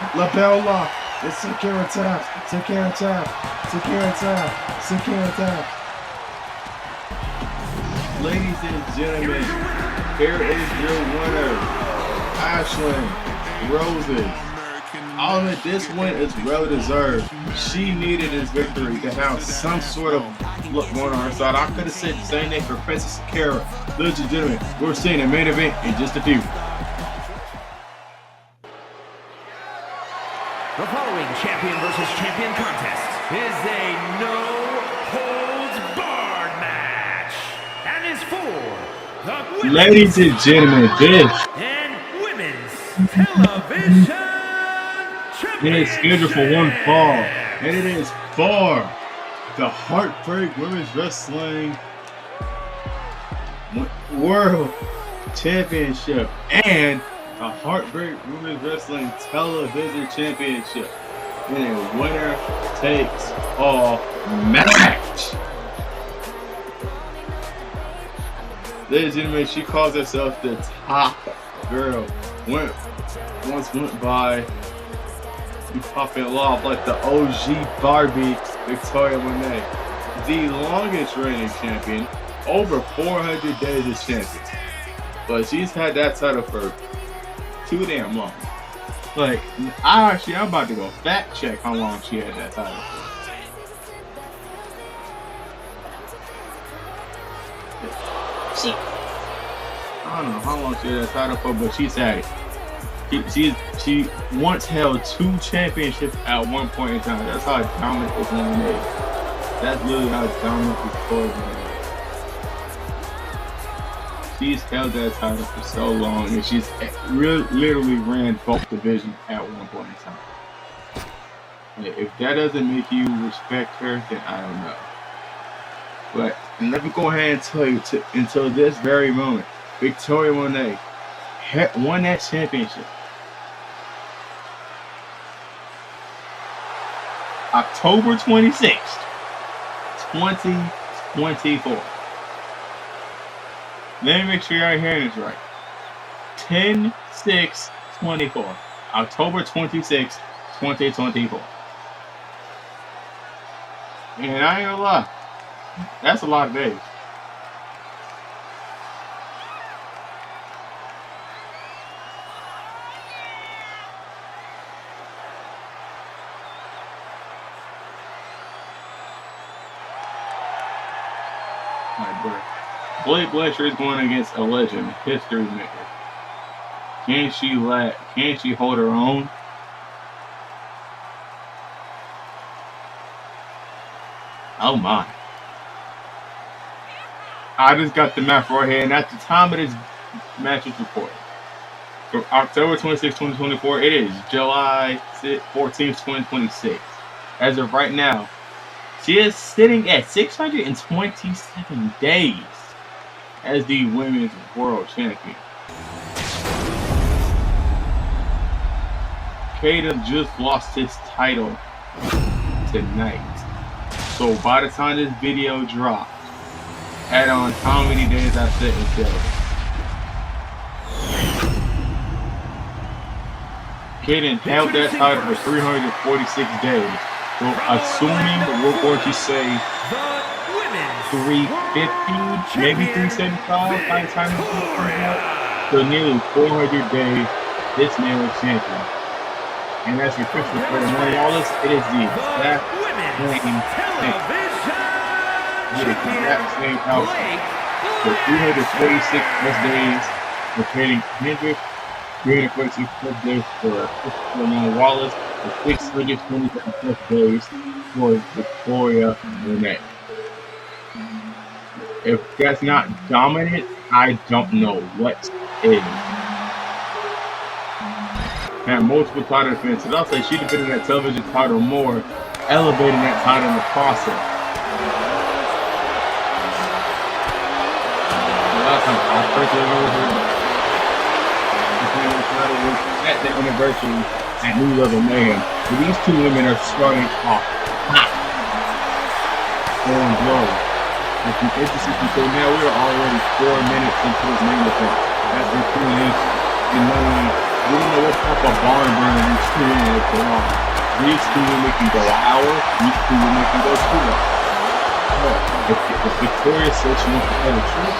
It's Akira tap. Akira tap. Ladies and gentlemen, here is your winner, Ashlyn Rulez. This win is well deserved. She needed this victory to have some sort of look going on her side. I could have said the same thing for Princess Akira. Ladies and gentlemen, we're seeing the main event in just a few. The following champion versus champion contest is a no-holds-barred match and is for the ladies and gentlemen, this and women's television it is scheduled for one fall, and it is for the Heartbreak Women's Wrestling World Championship and the Heartbreak Women's Wrestling Television Championship in a winner takes all match. Ladies and gentlemen, she calls herself the top girl. Once went by popping off like the OG Barbie Victoria Monet, the longest reigning champion, over 400 days as champion. But she's had that title for too damn long. Like, I'm about to go fact check how long she had that title for. I don't know how long she had that title for, but she's had it. She once held 2 championships at one point in time. That's how dominant this woman is. That's literally how dominant this woman is. She's held that title for so long, and she's literally ran both divisions at one point in time. If that doesn't make you respect her, then I don't know. But let me go ahead and tell you, until this very moment, Victoria Monet won that championship October 26th, 2024. Let me make sure you're hearing this right. 10/6/24. October 26th, 2024. And I ain't gonna lie, that's a lot of days. Blake Bletcher is going against a legend, history maker. Can she hold her own? Oh my. I just got the map right here, and at the time of this match is recorded, for October 26, 2024, it is July 14th, 2026. As of right now, she is sitting at 627 days as the Women's World Champion. Caden just lost his title tonight. So by the time this video drops, add on how many days I sit until. Caden held that title for 346 days. So assuming we're going to say 350, maybe 375 by the time this video comes out. So nearly 400 days, this man was champion. And as for Christmas for the money, all this, it is the exact same thing. The exact same outcome. for 346 plus days for Trading Hendricks, 346 plus days for Christopher Wallace, and 627 plus days for Victoria Renee. If that's not dominant, I don't know what is. Had multiple title defenses. I'll say she defended that television title more, elevating that title in the process. The last time I personally remember her defending the title was at the anniversary at New Level Mayhem. But these two women are starting off hot. Going low. It's interesting because now we're already 4 minutes into this main event. After 2 minutes, we don't know what type of barn burner these two women will put on. These two women can go an hour, these two women can go 2 hours. If Victoria says she wants to tell the truth,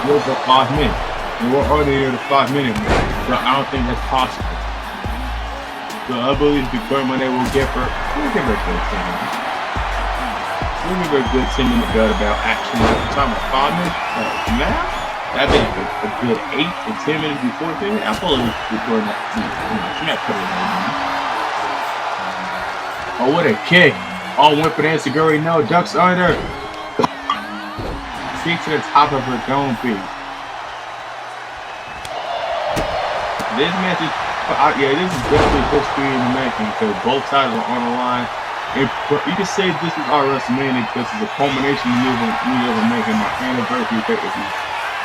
we'll go 5 minutes. And we're already near the 5-minute mark, so I don't think that's possible. So I believe Victoria Monet will give her, we'll give her a good 10 minutes. We'll give her a good 10-minute belt about action. We're talking about 5 minutes now. That'd be a good 8 to 10 minutes before 10 minutes. I believe Victoria not, she not putting it on. Oh, what a kick. Oh, went for the Enzuigiri. No, ducks under. See to the top of her dome piece. This match is, this is definitely history in the making because both sides are on the line. You can say this is our WrestleMania because it's a culmination of making my anniversary pay-per-view.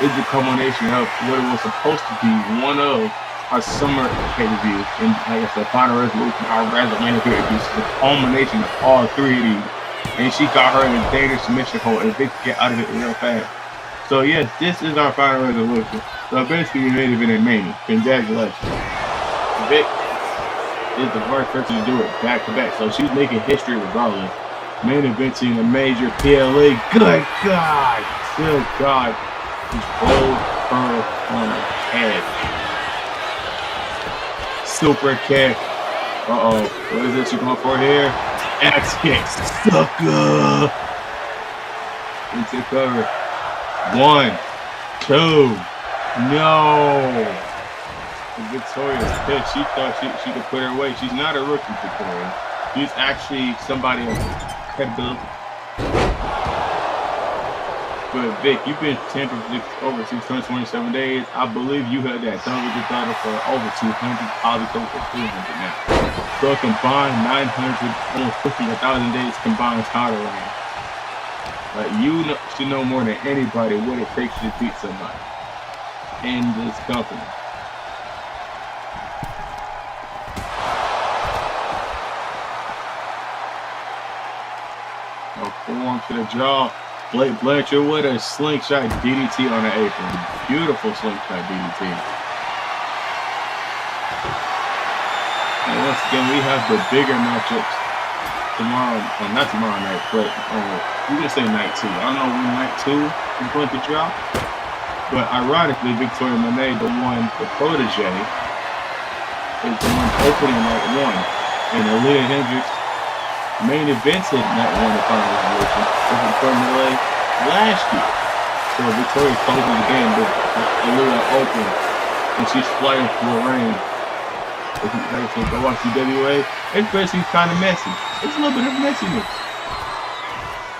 It's the culmination of what it was supposed to be one of our summer pay-per-views. And like I said, Final Resolution, our WrestleMania pay-per-views is the culmination of all 3 of these. And she got her in a dangerous submission hold and Vic get out of it real fast. So yes, this is our Final Resolution. So basically we made it in Mania. Congratulations. Vic is the first person to do it back to back. So she's making history regardless. Main eventing a major PLE. Good God. Good God. Hold her on her head. Super kick. Uh-oh. What is this you going for here? Axe kick. Sucker. Into cover. 1, 2. No. Victoria's pissed. She thought she could put her away. She's not a rookie, Victoria. She's actually somebody of credibility. But Vic, you've been champion for over 627 days. I believe you had that television title for over 200, probably close to 300 now. So a combined 900, almost 1,000 days combined title reign. You should know more than anybody what it takes to beat somebody in this company. A forearm to the jaw. Blake Blanchard with a slingshot DDT on the apron. Beautiful slingshot DDT. And once again, we have the bigger matchups tomorrow. Well, not tomorrow night, but we're going to say night 2. I don't know when night 2 is going to drop. But ironically, Victoria Monet, the protege, is the one opening night 1. And Aaliyah Hendricks main evented night 1 of Final Resolution with Victoria Monet last year. So Victoria closes the game with Aaliyah open. And she's flying for a reign. If you guys go watch CWA, it's basically kind of messy. It's a little bit of messiness.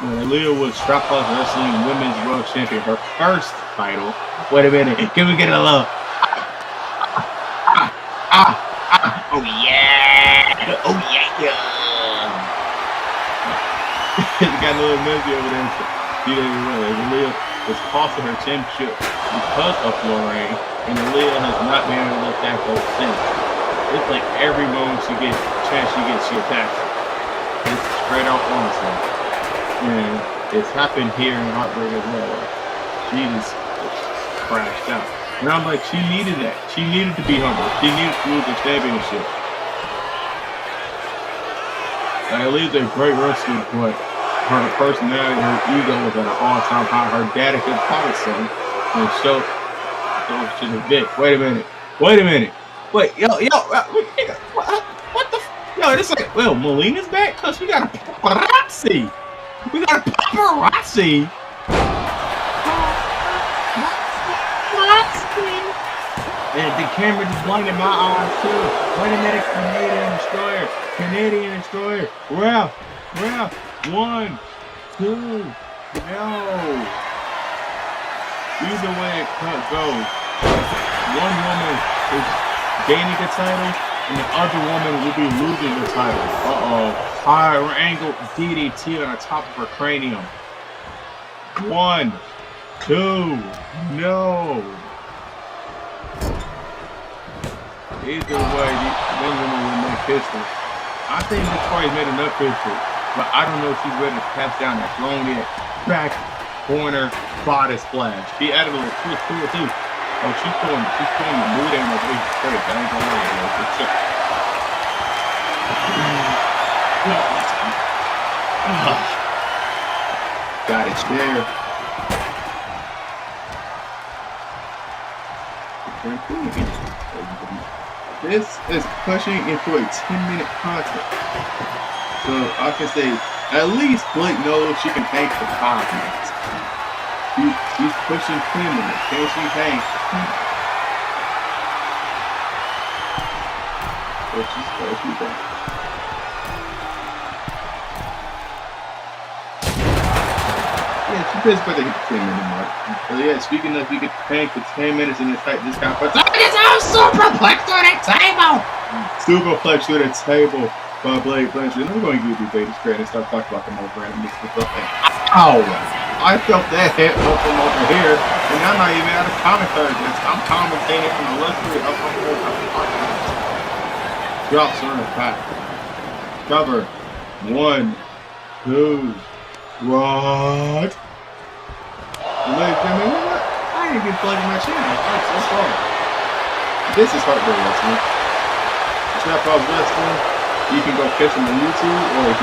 Aaliyah was Strap House Wrestling Women's World Champion, her first title. Wait a minute, can we get a love? Oh yeah! Oh yeah! It got a little messy over there. She didn't realize Aaliyah was costing her championship because of Florine, and Aaliyah has not been able to attack her since. It's like every moment she gets chance she attacks. It's straight out honestly. And it's happened here in Heartbreak as well. She just crashed out. And I'm like, she needed that. She needed to be humble. She needed to lose the championship. Aaliyah's a great wrestler, but her personality, her ego was at an all-time high. Her daddy could probably say and show to the Vic. Wait a minute. Wait, yo, what the? Yo, it's like, well, Melina's back because we got a paparazzi. the camera just blinded my eyes too. Wait a minute, Canadian Destroyer. Ref. 1, 2, no. Either way it goes, one woman is gaining the title, and the other woman will be losing the title. High angle DDT on the top of her cranium. 1, 2, no. Either way, one woman will make history. I think Victoria's made enough history, but I don't know if she's ready to pass down that thrown in back corner body splash. She added a little twist to it too. Oh, she's throwing the mood in the way straight. I ain't gonna lie, bro. It's just... Got it there. This is pushing into a 10-minute contest. So I can say at least Blake knows she can hang for 5 minutes. She's pushing 10 minutes. Can she hang? She's back. Yeah, she does better hit the 10-minute mark. So yeah, speaking of, we could hang for 10 minutes in this type this kind of it's all superplex to the table! Superplex to the table by Blake Blanchard. I'm going to give you Vegas credit and start talking about the most random stuff. Ow! I felt that hit up from over here, and I'm not even out of commentary. I'm commentating from the left side up on the drops on the back. Cover. 1, 2. What? I ain't even plugging my channel. I'm so sorry. This is HRTBRK Wrestling. Trap House Wrestling. You can go catch them on YouTube, or if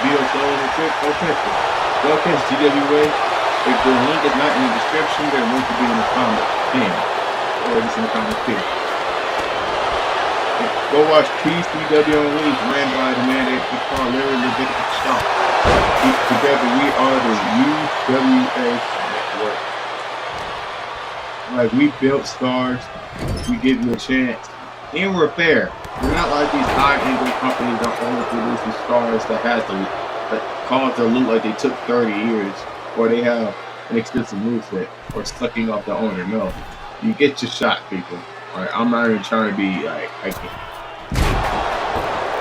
video shows are quick, go catch them. Go catch GWA. If the link is not in the description, their link will be in the comment pin. Or just in the comment pin. Go watch PCW Unleashed, ran by the man that we call Larry Leviticus Shaw. Together we are the UWA Network. Like, we built stars, we give you a chance, and we're fair. We're not like these high-angle companies that only produce these stars that cause it to look like they took 30 years, or they have an expensive moveset, or sucking off the owner. No, you get your shot, people. All right, I'm not even trying to be like,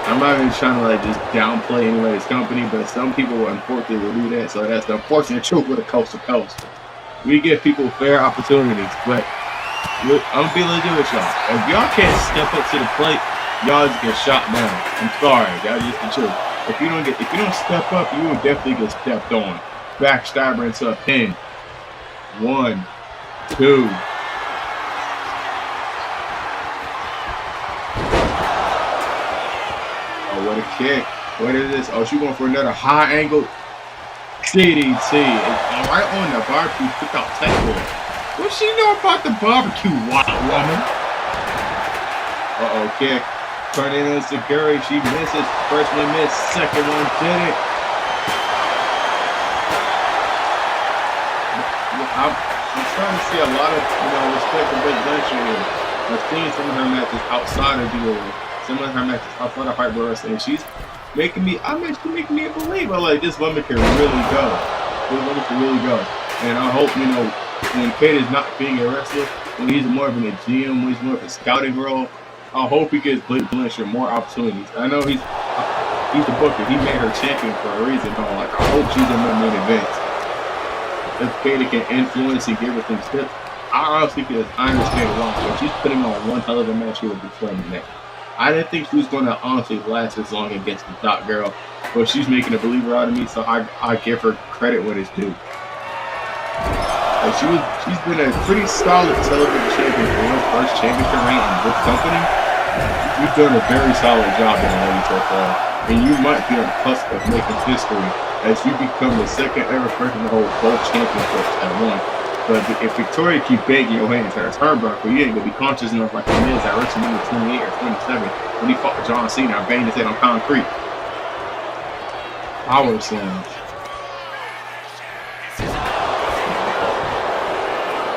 I'm not even trying to just downplay anybody's company, but some people unfortunately will do that. So that's the unfortunate truth with the coast to coast. We give people fair opportunities, but I'm be legit with y'all. If y'all can't step up to the plate, y'all just get shot down. I'm sorry, that's just the truth. If you don't step up, you will definitely get stepped on. Backstabber into a pin. 1, 2. What a kick. What is this? Oh, she's going for another high angle DDT. And right on the barbecue cookout table. What she know about the barbecue, white woman? Uh-oh, kick. Turning into Seguri. She misses. First one missed. Second one did it. I'm trying to see a lot of, respect for Blake Blanchard here. I've seen some of her matches outside of the some of her matches outside of HRTBRK Wrestling. She's making me a believer. Like, this woman can really go. This woman can really go. And I hope, when Kate is not being a wrestler, when he's more of a GM, when he's more of a scouting role, I hope he gives Blake Blanchard more opportunities. I know he's the booker. He made her champion for a reason. I hope she's in more main events. If Kate can influence and give her some tips, I honestly understand why. If she's putting on one hell of a match, he will be playing that. I didn't think she was going to honestly last as long against the top girl, but she's making a believer out of me, so I give her credit when it's due. Like, she's been a pretty solid television champion for her first championship reign in this company. You've done a very solid job in the lady so far, and you might be on the cusp of making history as you become the second ever person to hold both championships at once. But if Victoria keep banging your hands at a turnbuckle, you ain't gonna be conscious enough like he is at WrestleMania 28 or 27 when he fought with John Cena and banged his head on concrete. Power sounds.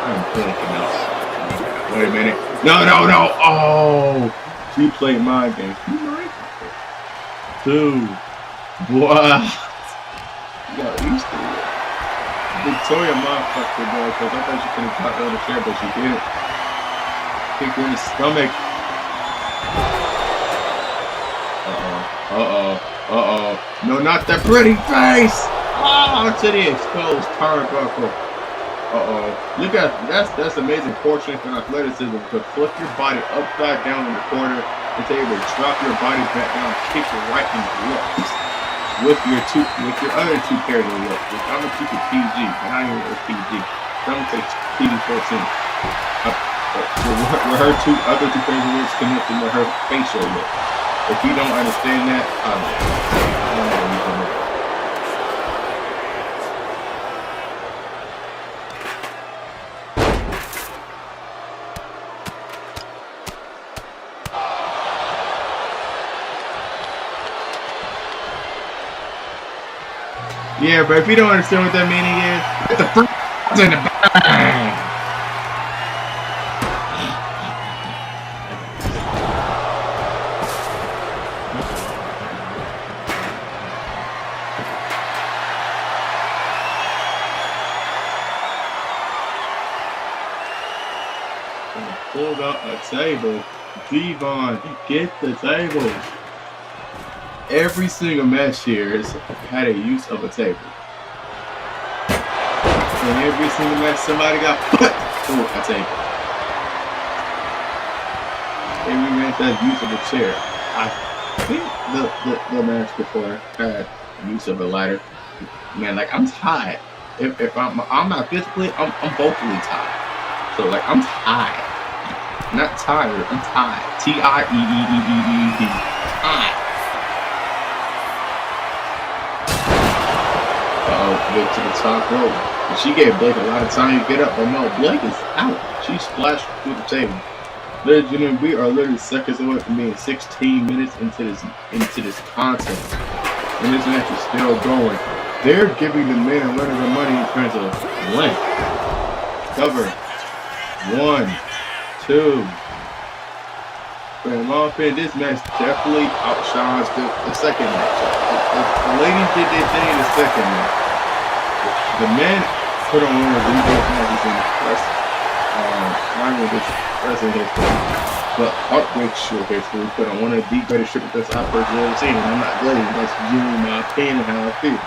I'm thinking else. Wait a minute. No. Oh, she played mind games. Two. Wow. Yo, you still. Victoria mind fucked her boy because I thought she couldn't caught the other chair, but she did. Kick her in the stomach. No, not that pretty face. Oh, to the exposed turnbuckle. Look at that's amazing core strength and athleticism to flip your body upside down in the corner and to able to drop your body back down, kick it right in the lips with your other two pairs of lips. I'm gonna keep it PG, but I ain't gonna PG. So I'm gonna say PG-14. With her other two pairs of lips connected with her facial lip. If you don't understand that, I don't know what you can do. Yeah, but if you don't understand what that meaning is, it's the first in the bang. Pulled out a table. Devon, get the table. Every single match here has had a use of a table. And every single match somebody got put through a table. Every match has use of a chair. I think the match before had use of a ladder. Man, like I'm tired. If I'm not physically, I'm vocally tired. So like I'm tired. Not tired, I'm tired. T-I-E-E-E-E-E-D. Tired. Blake to the top rope. And she gave Blake a lot of time to get up, but no, Blake is out. She splashed through the table. Ladies and gentlemen, we are literally seconds away from being 16 minutes into this content. And this match is still going. They're giving the men and women the money in terms of length. Cover. 1, 2. But in my opinion, this match definitely outshines the second match. The ladies did their thing in the second match. The men put on one of the best matches in the press. Not only this wrestling history, but Heartbreak Show history. Put on one of the greatest triple threats I've personally ever seen. And I'm not blaming, that's genuinely my opinion and how I feel.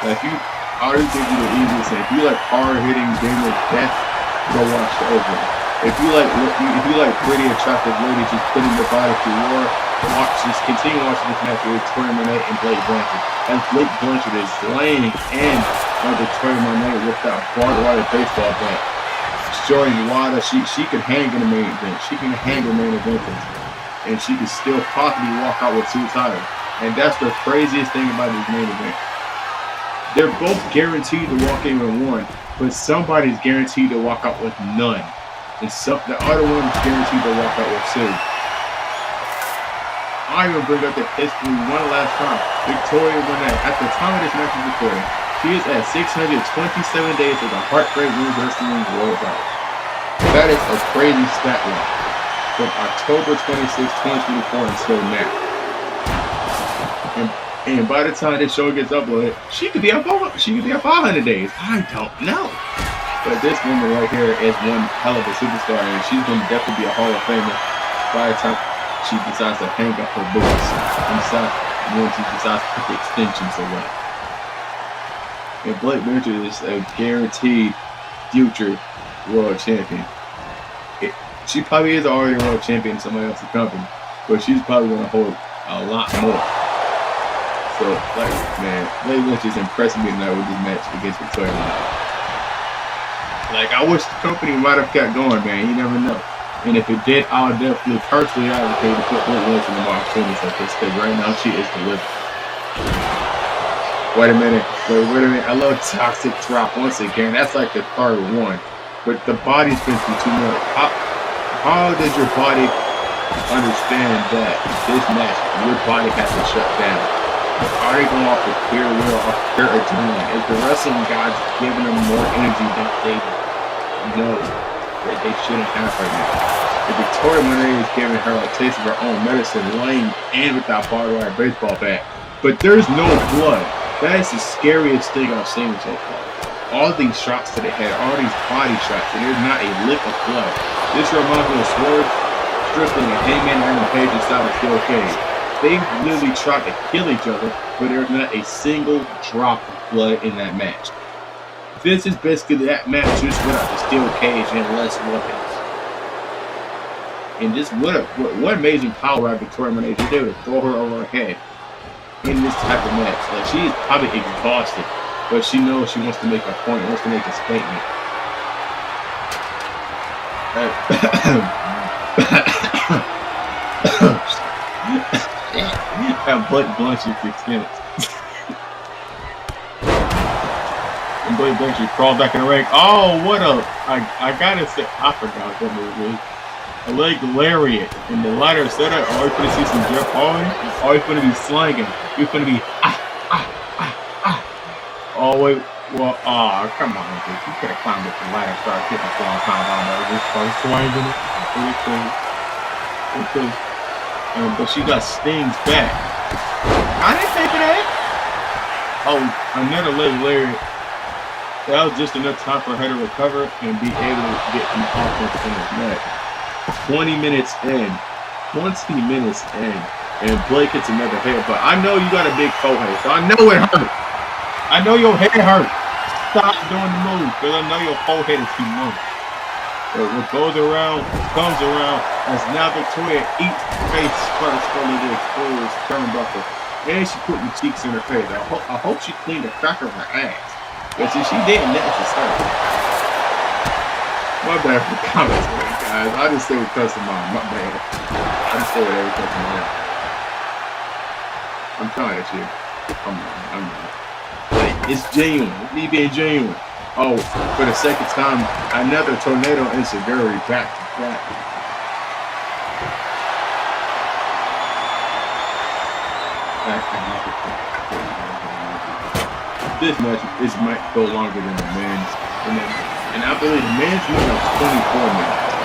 Now, if you already think you the easiest thing, if you like hard-hitting game of death, go watch the opening. If you like pretty attractive ladies just putting their body through war, just continue watching this match with Victoria Monet and Blake Blanchard. As Blake Blanchard is laying in on Victoria Monet with that barbed wire baseball bat, showing why that she can hang in the main event. She can hang in the main event, and she can still possibly walk out with 2 titles. And that's the craziest thing about this main event. They're both guaranteed to walk in with 1, but somebody's guaranteed to walk out with none. And the other one's guaranteed to walk out with 2. I even bring up the history one last time. Victoria Monet, at the time of this match is recording, she is at 627 days as a Heartbreak Women's Wrestling World Title. That is a crazy stat line. From October 26, 2024 until now. And by the time this show gets uploaded, she could be at 500 days. I don't know. But this woman right here is one hell of a superstar, and she's going to definitely be a Hall of Famer by the time she decides to hang up her boots and when she decides to put the extensions away. And Blake Blanchard is a guaranteed future world champion. She probably is already a world champion in somebody else's company, but she's probably going to hold a lot more. So, like, man, Blake Blanchard is impressing me tonight with this match against Victoria Monet. Like, I wish the company might have kept going, man. You never know. And if it did, I'll definitely personally advocate to put Blake Blanchard in more opportunities like this, because right now she is delivering. Wait a minute. I love Toxic Drop once again. That's like the 3rd one. But the body's been through too much. How did your body understand that this match, your body has to shut down? Are they going off the pure will, off pure adrenaline? Is the wrestling gods giving them more energy than they know that they shouldn't have right now? The Victoria Monet is giving her a taste of her own medicine, lame and without barbed wire baseball bat. But there's no blood. That is the scariest thing I've seen so far. All these shots to the head, all these body shots, and there's not a lick of blood. This reminds me of Swerve, Strickland, and Hangman Adam Page inside of steel cage. They literally tried to kill each other, but there's not a single drop of blood in that match. This is basically that match just without the steel cage and less weapons. And just what amazing power out of Victoria Monet to do to throw her over her head in this type of match. Like, she is probably exhausted, but she knows she wants to make a point, wants to make a statement. And Blake Blanchard 6 minutes. And Blake Blanchard crawled back in the ring. Oh, what a... I gotta say, I forgot what movie. A leg lariat. And the ladder setup, are we gonna see some Jeff Hardy? Are we gonna be slanging? We're gonna be Oh, wait. Well, come on, dude. You could have climbed up the ladder and started getting a long time on there. Just started swinging it. But she got Sting's back. I didn't think of that. Oh, another leg lariat. That was just enough time for her to recover and be able to get some offense in his neck. 20 minutes in. And Blake hits another head. But I know you got a big forehead, so I know it hurt. I know your head hurt. Stop doing the move, because I know your forehead is humongous. But what goes around comes around, as now Victoria eats face first from the exposed turnbuckle. And she put the cheeks in her face. I hope she cleaned the crack of her ass. Because if she didn't, that's just her. My bad for the commentary, guys. I just say with customer mind. My bad. I just say with every customer mind. I'm trying at you. I'm not. It's genuine. Me being genuine. Oh, for the second time, another tornado insecurity back to back. This match might go longer than the men's. And I believe the men's went like 24 minutes.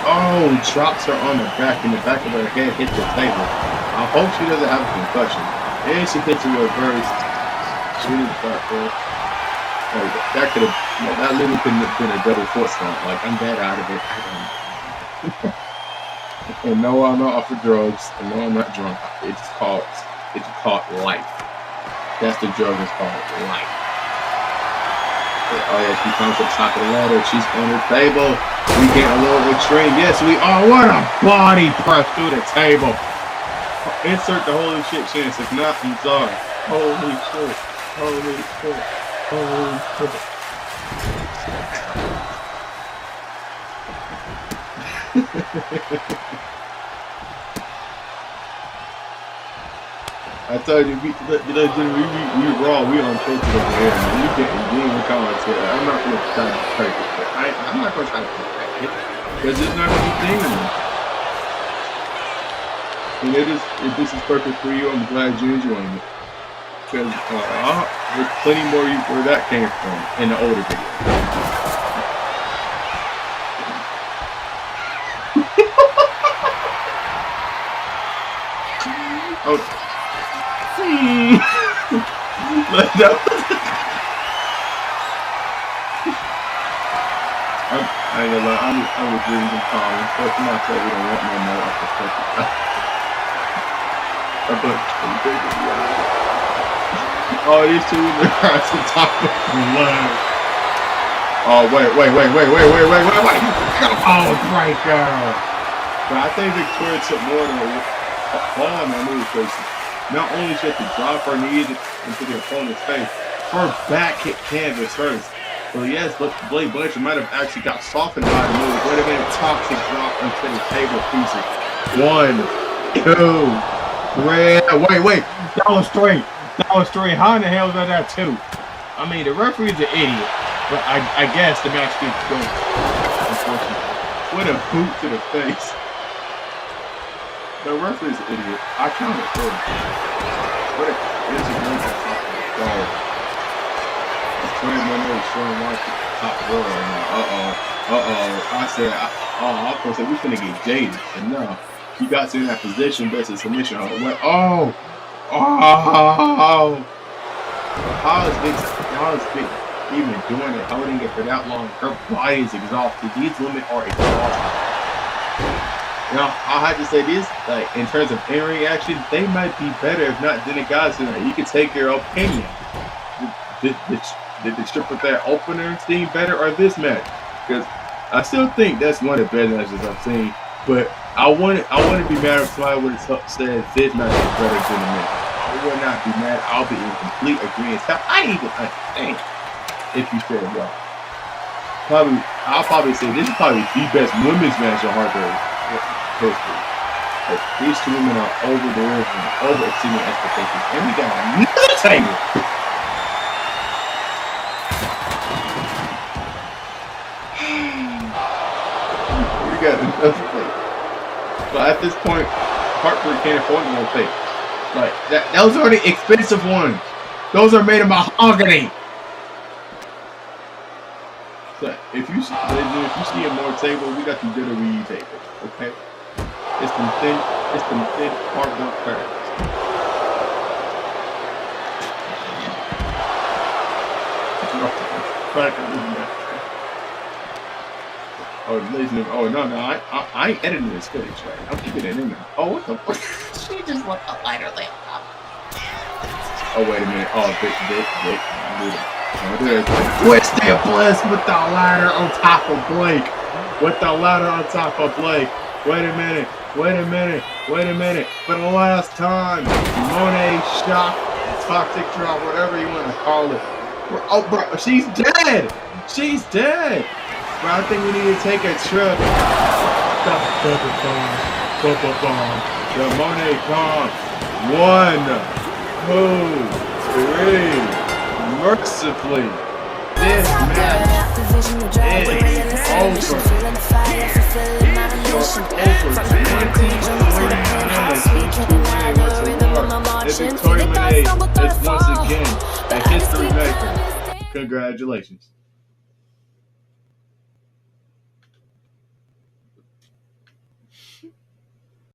Oh, drops her on the back, and the back of her head hits the table. I hope she doesn't have a concussion. And she hits a reverse. Shooting start, bro. That could have, that literally couldn't have been a double foot stomp. Like, I'm that out of it. And no, I'm not off of drugs. And no, I'm not drunk. It's called life. That's the drug. It's called life. Oh yeah, she comes to the top of the ladder. She's on the table. We get a little extreme. Yes, we are. What a body press through the table. Insert the holy shit chance. If not, I'm sorry. Holy shit. Holy shit. Holy shit. I told you, we raw, we on Twitch over here, man. You getting demon commentary. I'm not going to try to perfect it. I'm not going to try to perfect it. Because it's not going to be demon. And if this is perfect for you, I'm glad you're enjoying it. Because there's plenty more where that came from in the older video. Oh. Let go. I ain't gonna lie, I was reading some comments. First of all, I said we don't want no more off the perfect. Oh, these two are on top of the line. Oh, wait. Oh, right, girl. But I think Victoria took more than a fall on that move, because not only she had to drop her knees into the opponent's face, her back hit canvas first. So yes, but Blake Blanchard might have actually got softened by the move. Would have been a toxic drop into the table pieces. 1, 2, 3. Wait. That was 3. How in the hell is that 2? I mean, the referee's an idiot, but I guess the match keeps going. Unfortunately. What a boot to the face. The referee's an idiot. I counted 3. What is he doing at top of the ball? Showing Monday, showing Mark top row right now. I said, I thought we finna get jaded. And no, he got to in that position, but it's a submission. Oh! How is Vic even doing it, holding it for that long? Her body is exhausted. These women are exhausted. Now, I have to say this, like, in terms of in reaction, they might be better if not than the guys tonight. You can take your opinion. Did the strip with that opener seem better or this match? Because I still think that's one of the best matches I've seen. But I wouldn't be mad if somebody would have said this match is better than the match. I would not be mad. I'll be in complete agreement. I even understand if you said well. I'll probably say this is probably the best women's match on Hardcore history. Like, these two women are over the roof and over exceeding expectations. And we got another table. We got another thing. But at this point, Hartford can't afford no tape. Like those are the expensive ones. Those are made of mahogany. So if you see a more table, we got the WWE tables. Okay, it's them thin cardboard crabs. Oh, ladies and oh no, I ain't editing this footage, right? I'm keeping it in there. Oh, what the fuck? She just left a lighter lamp up. Oh, wait a minute. Oh, Vic. Oh, there's Twisted Bliss with the ladder on top of Blake. Wait a minute. For the last time, Monet shock, toxic drop, whatever you want to call it. Oh, bro, she's dead. Bro, I think we need to take a trip. The Monet Kong. 1, 2, 3. Mercifully, this match is over. The Victoria Monet is once again a history maker. Congratulations.